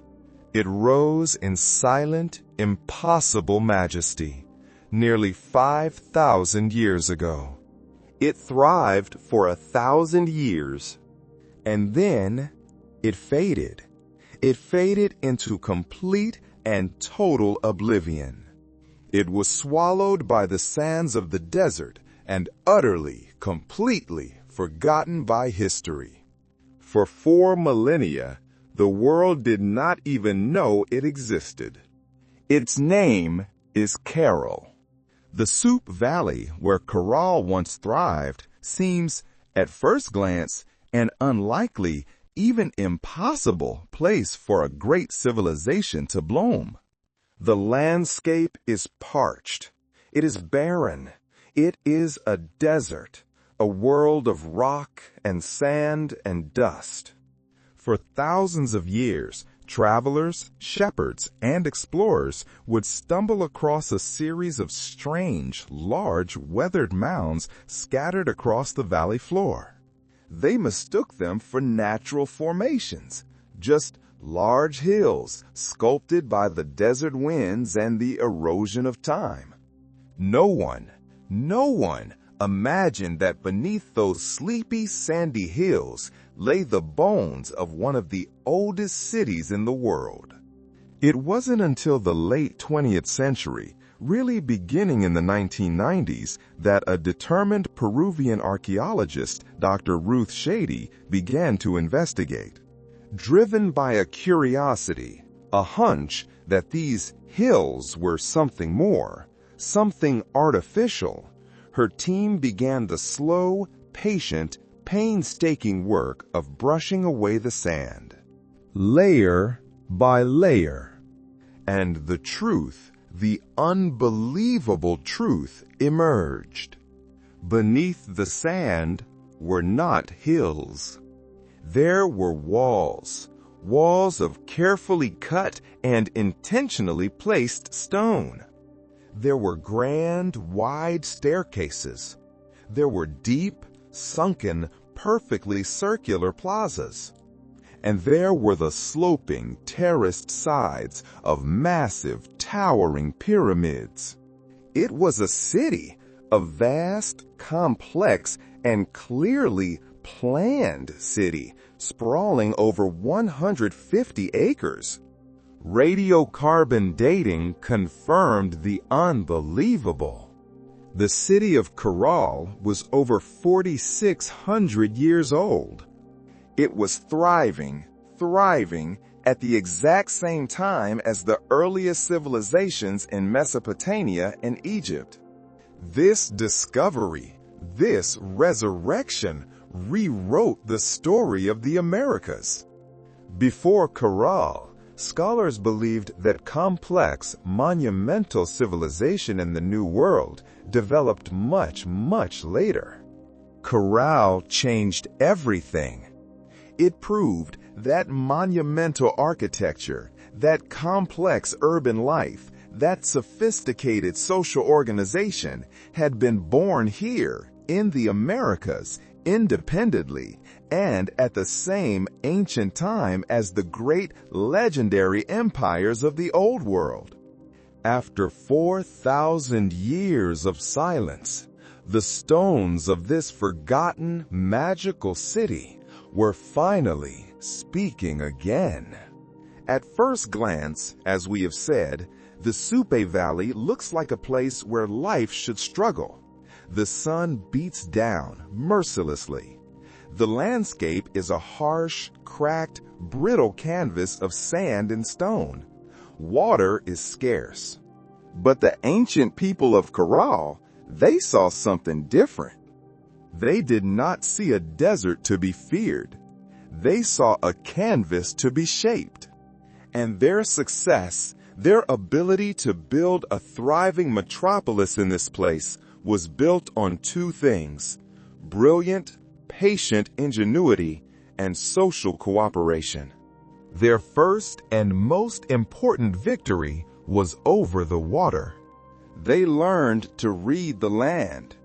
It rose in silent, impossible majesty, nearly 5,000 years ago. It thrived for 1,000 years, and then it faded. It faded into complete and total oblivion. It was swallowed by the sands of the desert and utterly, completely forgotten by history. For 4 millennia, the world did not even know it existed. Its name is Carroll. The Soup Valley, where Corral once thrived, seems, at first glance, an unlikely, even impossible place for a great civilization to bloom. The landscape is parched. It is barren. It is a desert, a world of rock and sand and dust. For thousands of years, travelers, shepherds, and explorers would stumble across a series of strange, large, weathered mounds scattered across the valley floor. They mistook them for natural formations, just large hills sculpted by the desert winds and the erosion of time. No one imagined that beneath those sleepy, sandy hills, lay the bones of one of the oldest cities in the world. It wasn't until the late 20th century, really beginning in the 1990s, that a determined Peruvian archaeologist, Dr. Ruth Shady, began to investigate. Driven by a curiosity, a hunch that these hills were something more, something artificial, her team began the slow, patient, painstaking work of brushing away the sand, layer by layer. And the truth, the unbelievable truth, emerged. Beneath the sand were not hills. There were walls, walls of carefully cut and intentionally placed stone. There were grand, wide staircases. There were deep, sunken, perfectly circular plazas. And there were the sloping, terraced sides of massive, towering pyramids. It was a city, a vast, complex, and clearly planned city, sprawling over 150 acres. Radiocarbon dating confirmed the unbelievable. The city of Caral was over 4,600 years old. It was thriving at the exact same time as the earliest civilizations in Mesopotamia and Egypt. This discovery, this resurrection, rewrote the story of the Americas. Before Caral, scholars believed that complex, monumental civilization in the New World developed much, much later. Caral changed everything. It proved that monumental architecture, that complex urban life, that sophisticated social organization had been born here in the Americas independently and at the same ancient time as the great legendary empires of the Old World. After 4,000 years of silence, the stones of this forgotten magical city were finally speaking again. At first glance, as we have said, the Supe Valley looks like a place where life should struggle. The sun beats down mercilessly. The landscape is a harsh, cracked, brittle canvas of sand and stone. Water is scarce. But the ancient people of Caral, they saw something different. They did not see a desert to be feared. They saw a canvas to be shaped. And their success, their ability to build a thriving metropolis in this place, was built on two things: brilliant, patient ingenuity and social cooperation. Their first and most important victory was over the water. They learned to read the land.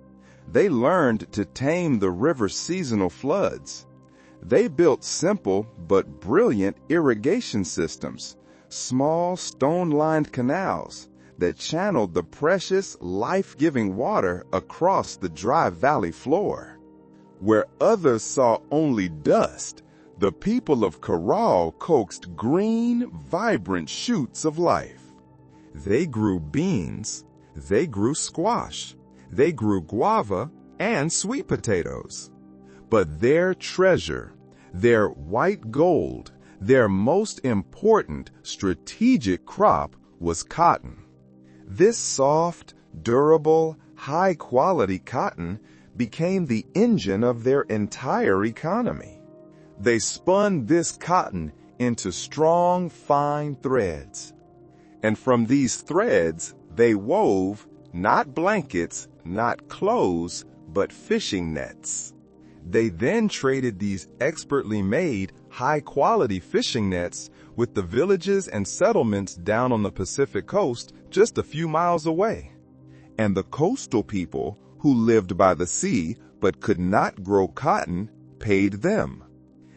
They learned to tame the river's seasonal floods. They built simple but brilliant irrigation systems, small stone-lined canals that channeled the precious, life-giving water across the dry valley floor. Where others saw only dust, the people of Caral coaxed green, vibrant shoots of life. They grew beans, they grew squash, they grew guava and sweet potatoes. But their treasure, their white gold, their most important strategic crop was cotton. This soft, durable, high-quality cotton became the engine of their entire economy. They spun this cotton into strong, fine threads. And from these threads, they wove not blankets, not clothes, but fishing nets. They then traded these expertly made, high-quality fishing nets with the villages and settlements down on the Pacific coast just a few miles away. And the coastal people who lived by the sea but could not grow cotton paid them.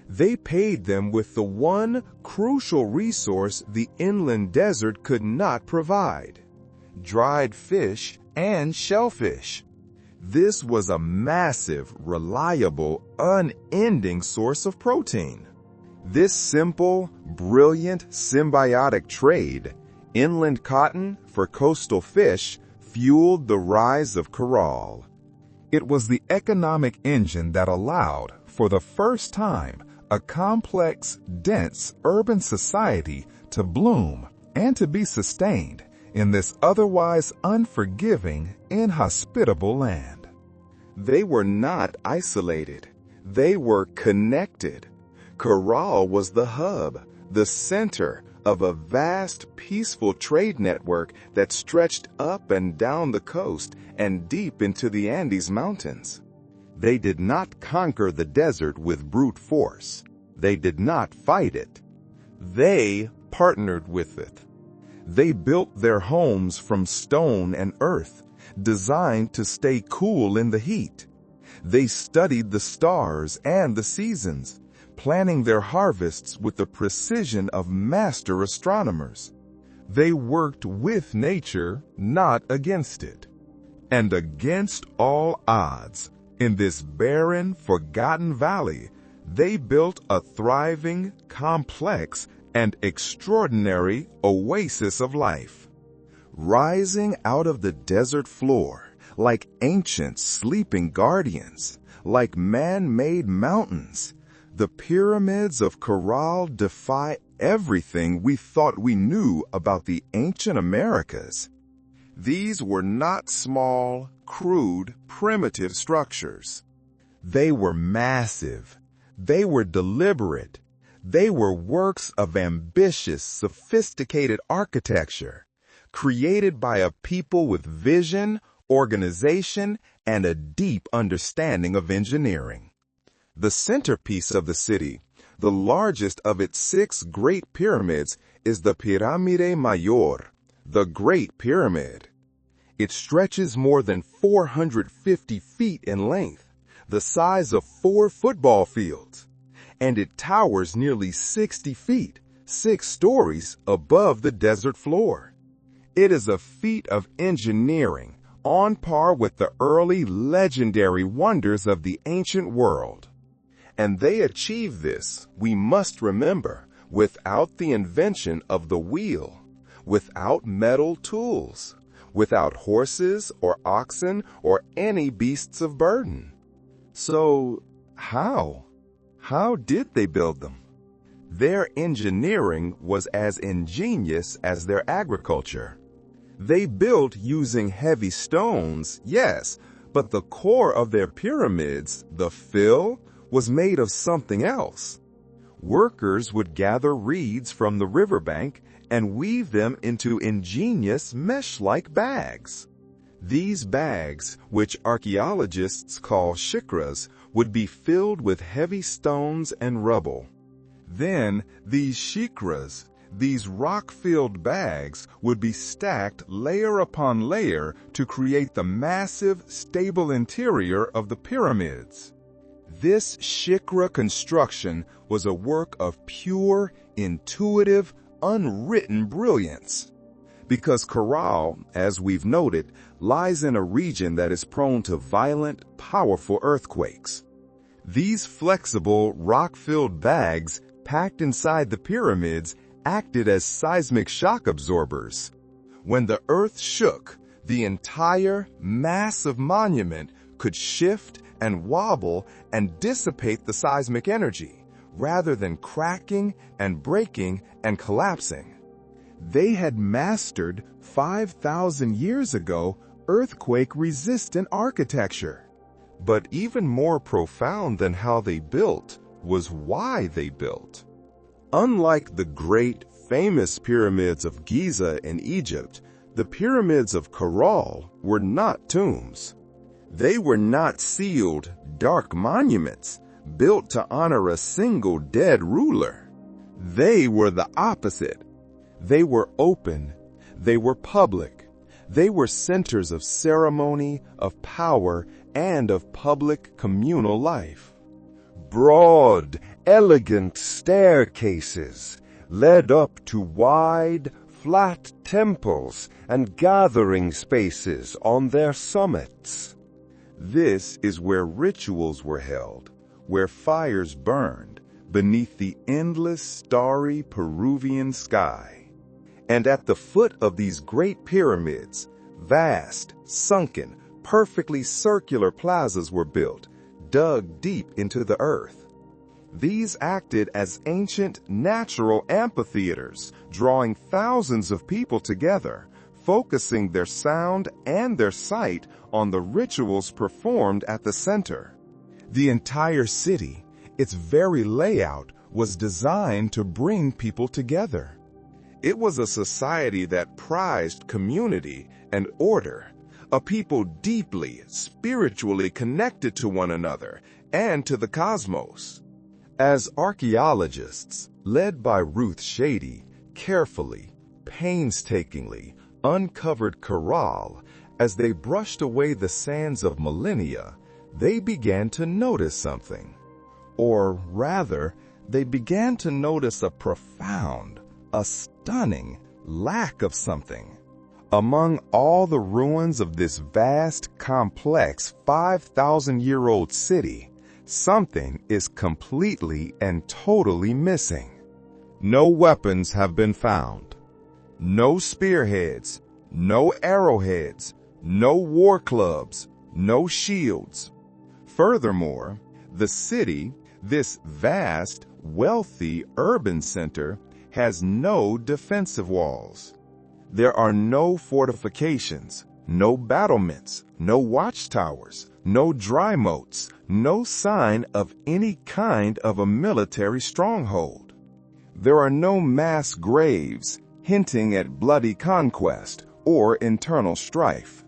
They paid them with the one crucial resource the inland desert could not provide: dried fish and shellfish. This was a massive, reliable, unending source of protein. This simple, brilliant, symbiotic trade, inland cotton for coastal fish, fueled the rise of coral. It was the economic engine that allowed, for the first time, a complex, dense urban society to bloom and to be sustained in this otherwise unforgiving, inhospitable land. They were not isolated. They were connected. Coral was the hub, the center of a vast, peaceful trade network that stretched up and down the coast and deep into the Andes Mountains. They did not conquer the desert with brute force. They did not fight it. They partnered with it. They built their homes from stone and earth, designed to stay cool in the heat. They studied the stars and the seasons, planning their harvests with the precision of master astronomers. They worked with nature, not against it. And against all odds, in this barren, forgotten valley, they built a thriving, complex, and extraordinary oasis of life. Rising out of the desert floor, like ancient sleeping guardians, like man-made mountains, the pyramids of Coral defy everything we thought we knew about the ancient Americas. These were not small, crude, primitive structures. They were massive. They were deliberate. They were works of ambitious, sophisticated architecture, created by a people with vision, organization, and a deep understanding of engineering. The centerpiece of the city, the largest of its 6 great pyramids, is the Pirámide Mayor, the Great Pyramid. It stretches more than 450 feet in length, the size of 4 football fields, and it towers nearly 60 feet, 6 stories above the desert floor. It is a feat of engineering on par with the early legendary wonders of the ancient world. And they achieved this, we must remember, without the invention of the wheel, without metal tools, without horses or oxen or any beasts of burden. So, how? How did they build them? Their engineering was as ingenious as their agriculture. They built using heavy stones, yes, but the core of their pyramids, the fill, was made of something else. Workers would gather reeds from the riverbank and weave them into ingenious mesh-like bags. These bags, which archaeologists call shikras, would be filled with heavy stones and rubble. Then these shikras, these rock-filled bags, would be stacked layer upon layer to create the massive, stable interior of the pyramids. This shikra construction was a work of pure, intuitive, unwritten brilliance. Because Coral, as we've noted, lies in a region that is prone to violent, powerful earthquakes. These flexible, rock-filled bags packed inside the pyramids acted as seismic shock absorbers. When the earth shook, the entire massive monument could shift and wobble and dissipate the seismic energy, rather than cracking and breaking and collapsing. They had mastered 5,000 years ago earthquake-resistant architecture. But even more profound than how they built was why they built. Unlike the great, famous pyramids of Giza in Egypt, the pyramids of Coral were not tombs. They were not sealed, dark monuments built to honor a single dead ruler. They were the opposite. They were open. They were public. They were centers of ceremony, of power, and of public communal life. Broad, elegant staircases led up to wide, flat temples and gathering spaces on their summits. This is where rituals were held, where fires burned beneath the endless starry Peruvian sky. And at the foot of these great pyramids, vast, sunken, perfectly circular plazas were built, dug deep into the earth. These acted as ancient natural amphitheaters, drawing thousands of people together, focusing their sound and their sight on the rituals performed at the center. The entire city, its very layout, was designed to bring people together. It was a society that prized community and order, a people deeply spiritually connected to one another and to the cosmos. As archaeologists, led by Ruth Shady, carefully, painstakingly uncovered Corral, as they brushed away the sands of millennia, they began to notice something. Or rather, they began to notice a profound, a stunning lack of something. Among all the ruins of this vast, complex, 5,000-year-old city, something is completely and totally missing. No weapons have been found. No spearheads, no arrowheads, no war clubs, no shields. Furthermore, the city, this vast, wealthy urban center, has no defensive walls. There are no fortifications, no battlements, no watchtowers, no dry moats, no sign of any kind of a military stronghold. There are no mass graves hinting at bloody conquest or internal strife.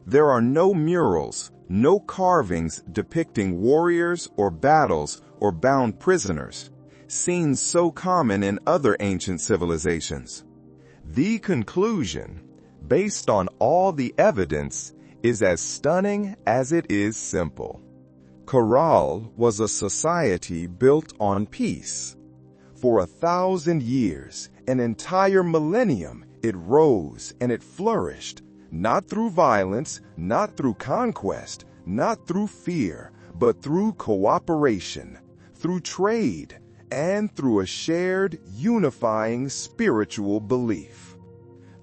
There are no murals, no carvings depicting warriors or battles or bound prisoners, scenes so common in other ancient civilizations. The conclusion, based on all the evidence, is as stunning as it is simple. Corral was a society built on peace. For 1,000 years, an entire millennium, it rose and it flourished, not through violence, not through conquest, not through fear, but through cooperation, through trade, and through a shared, unifying spiritual belief.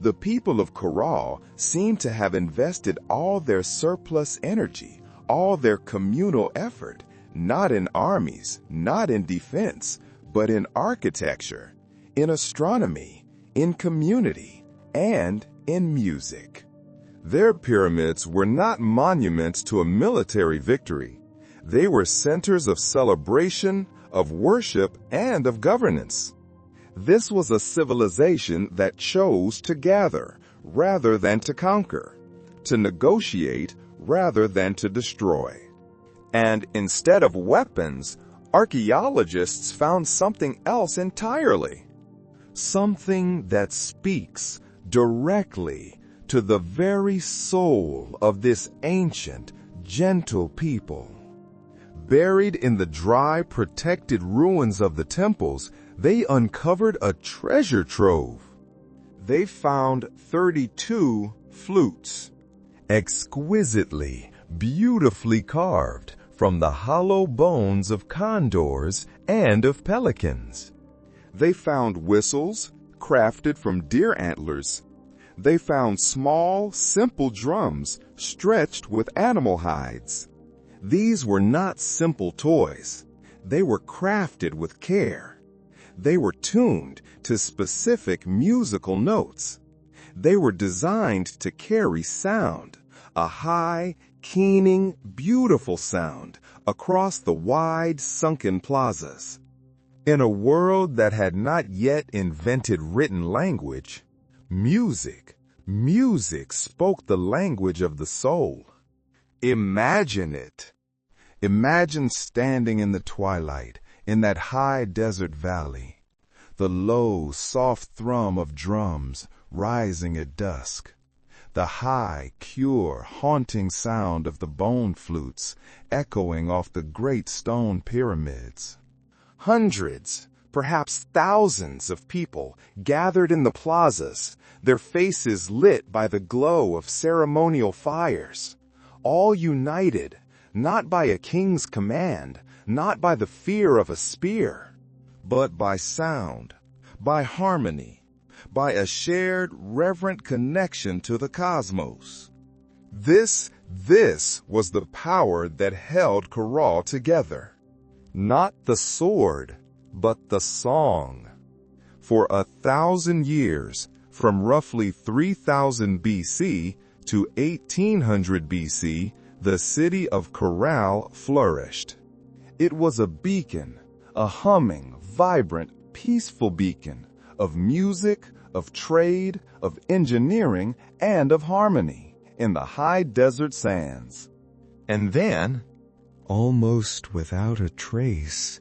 The people of Corral seem to have invested all their surplus energy, all their communal effort, not in armies, not in defense, but in architecture, in astronomy, in community, and in music. Their pyramids were not monuments to a military victory. They were centers of celebration, of worship, and of governance. This was a civilization that chose to gather rather than to conquer, to negotiate rather than to destroy. And instead of weapons, archaeologists found something else entirely. Something that speaks directly to the very soul of this ancient, gentle people. Buried in the dry, protected ruins of the temples, they uncovered a treasure trove. They found 32 flutes, exquisitely, beautifully carved from the hollow bones of condors and of pelicans. They found whistles, crafted from deer antlers. They found small, simple drums stretched with animal hides. These were not simple toys. They were crafted with care. They were tuned to specific musical notes. They were designed to carry sound, a high, keening, beautiful sound across the wide, sunken plazas. In a world that had not yet invented written language, music spoke the language of the soul. Imagine it. Imagine standing in the twilight in that high desert valley, the low, soft thrum of drums rising at dusk, the high, pure, haunting sound of the bone flutes echoing off the great stone pyramids. Hundreds, perhaps thousands of people gathered in the plazas, their faces lit by the glow of ceremonial fires. all united, not by a king's command, not by the fear of a spear, but by sound, by harmony, by a shared reverent connection to the cosmos. This was the power that held Corral together. Not the sword, but the song. For 1,000 years, from roughly 3000 BC to 1800 BC, the city of Corral flourished. It was a beacon, a humming, vibrant, peaceful beacon of music, of trade, of engineering, and of harmony in the high desert sands. And then, almost without a trace,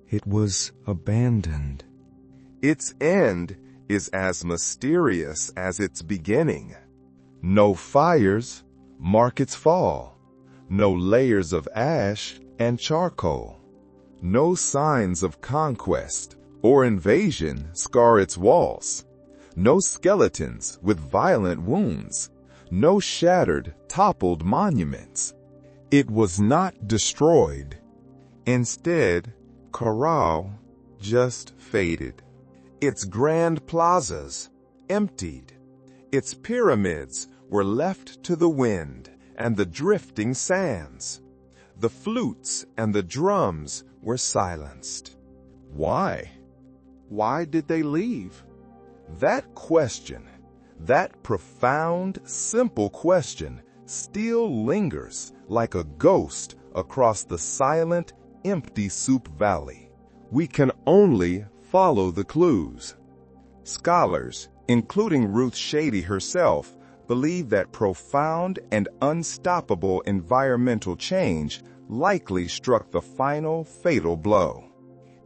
it was abandoned. Its end is as mysterious as its beginning. No fires mark its fall. No layers of ash and charcoal. No signs of conquest or invasion scar its walls. No skeletons with violent wounds. No shattered, toppled monuments. It was not destroyed. Instead, Corral just faded. Its grand plazas emptied. Its pyramids were left to the wind and the drifting sands. The flutes and the drums were silenced. Why? Why did they leave? That question, that profound, simple question, still lingers like a ghost across the silent, empty Soup Valley. We can only follow the clues. Scholars, including Ruth Shady herself, believe that profound and unstoppable environmental change likely struck the final fatal blow.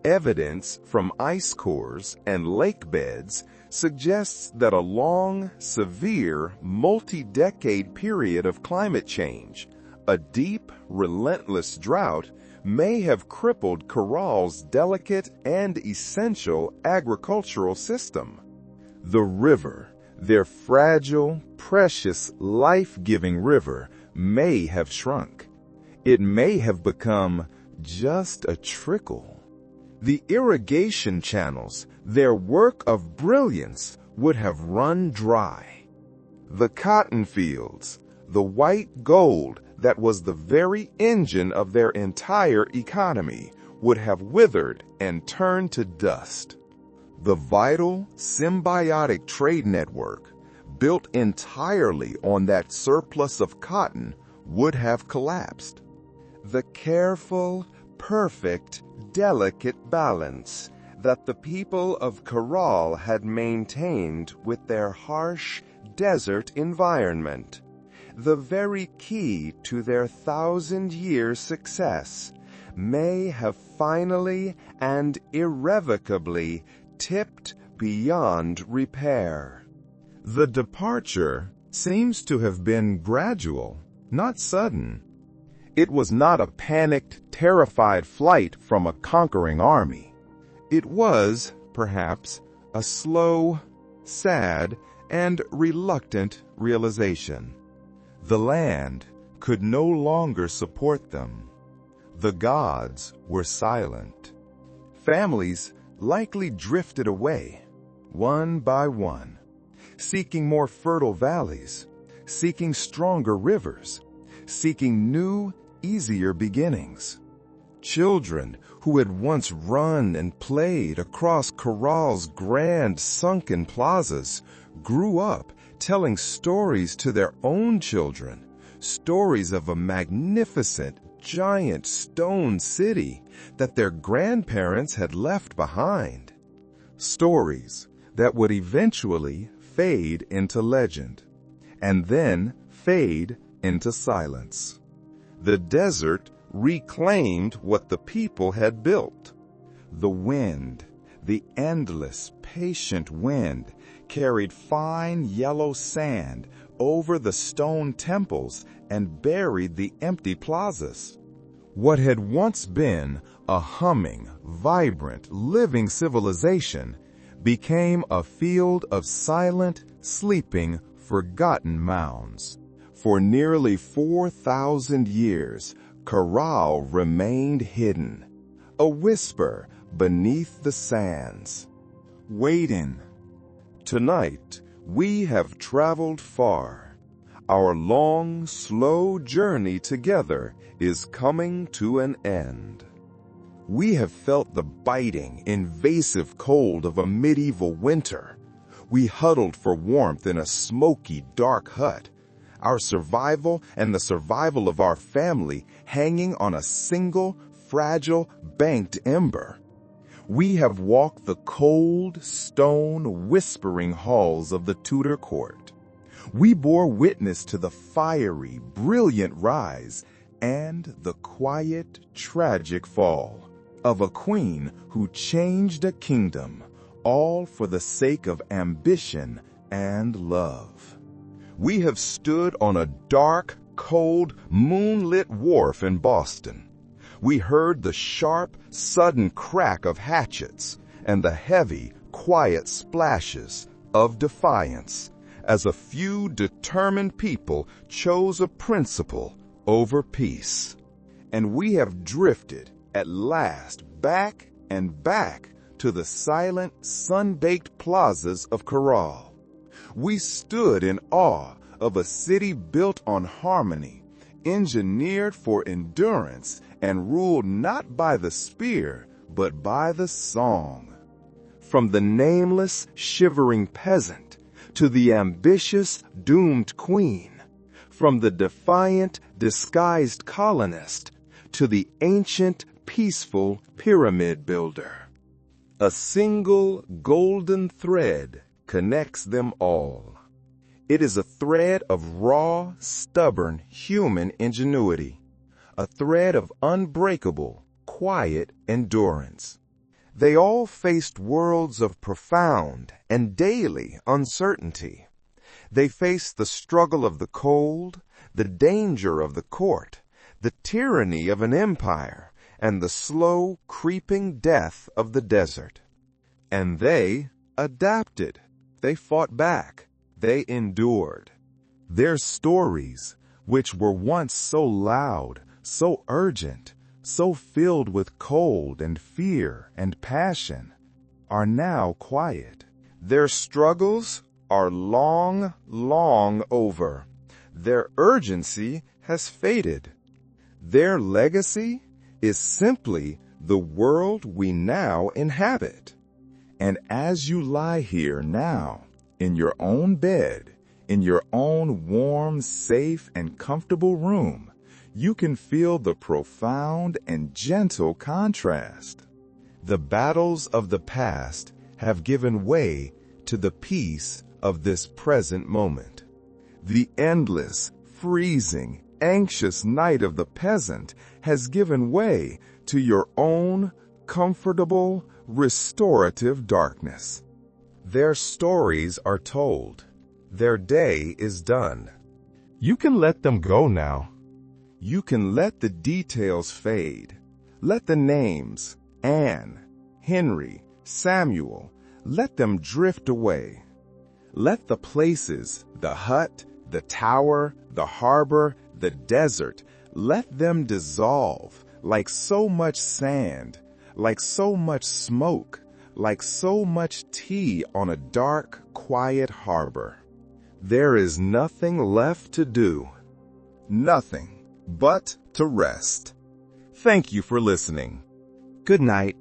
Evidence from ice cores and lake beds suggests that a long, severe, multi-decade period of climate change, a deep, relentless drought, may have crippled Corral's delicate and essential agricultural system. The river, their fragile, precious, life-giving river, may have shrunk. It may have become just a trickle. The irrigation channels, their work of brilliance, would have run dry. The cotton fields, the white gold that was the very engine of their entire economy, would have withered and turned to dust. The vital, symbiotic trade network, built entirely on that surplus of cotton, would have collapsed. The careful, perfect, delicate balance that the people of Corral had maintained with their harsh desert environment, the very key to their 1,000-year success, may have finally and irrevocably tipped beyond repair. The departure seems to have been gradual, not sudden. It was not a panicked, terrified flight from a conquering army. It was, perhaps, a slow, sad, and reluctant realization. The land could no longer support them. The gods were silent. Families likely drifted away, one by one, seeking more fertile valleys, seeking stronger rivers, seeking new, easier beginnings. Children who had once run and played across Corral's grand sunken plazas grew up telling stories to their own children, stories of a magnificent, giant stone city that their grandparents had left behind. Stories that would eventually fade into legend, and then fade into silence. The desert reclaimed what the people had built. The wind, the endless, patient wind, carried fine yellow sand over the stone temples and buried the empty plazas. What had once been a humming, vibrant, living civilization became a field of silent, sleeping, forgotten mounds. For nearly 4,000 years, Corral remained hidden, a whisper beneath the sands, waiting. Tonight, we have traveled far. Our long, slow journey together is coming to an end. We have felt the biting, invasive cold of a medieval winter. We huddled for warmth in a smoky, dark hut, our survival and the survival of our family hanging on a single, fragile, banked ember. We have walked the cold, stone, whispering halls of the Tudor court. We bore witness to the fiery, brilliant rise and the quiet, tragic fall of a queen who changed a kingdom, all for the sake of ambition and love. We have stood on a dark, cold, moonlit wharf in Boston. We heard the sharp, sudden crack of hatchets and the heavy, quiet splashes of defiance as a few determined people chose a principle over peace. And we have drifted at last back and back to the silent, sun-baked plazas of Corral. We stood in awe of a city built on harmony, engineered for endurance, and ruled not by the spear, but by the song. From the nameless, shivering peasant to the ambitious, doomed queen, from the defiant, disguised colonist to the ancient, peaceful pyramid builder. A single golden thread connects them all. It is a thread of raw, stubborn human ingenuity, a thread of unbreakable, quiet endurance. They all faced worlds of profound and daily uncertainty. They faced the struggle of the cold, the danger of the court, the tyranny of an empire, and the slow, creeping death of the desert. And they adapted. They fought back. They endured. Their stories, which were once so loud, so urgent, so filled with cold and fear and passion, are now quiet. Their struggles are long, long over. Their urgency has faded. Their legacy is simply the world we now inhabit. And as you lie here now, in your own bed, in your own warm, safe, and comfortable room, you can feel the profound and gentle contrast. The battles of the past have given way to the peace of this present moment. The endless, freezing, anxious night of the peasant has given way to your own comfortable, restorative darkness. Their stories are told. Their day is done. You can let them go now. You can let the details fade. Let the names, Anne, Henry, Samuel, let them drift away. Let the places, the hut, the tower, the harbor, the desert, let them dissolve like so much sand, like so much smoke, like so much tea on a dark, quiet harbor. There is nothing left to do. Nothing but to rest. Thank you for listening. Good night.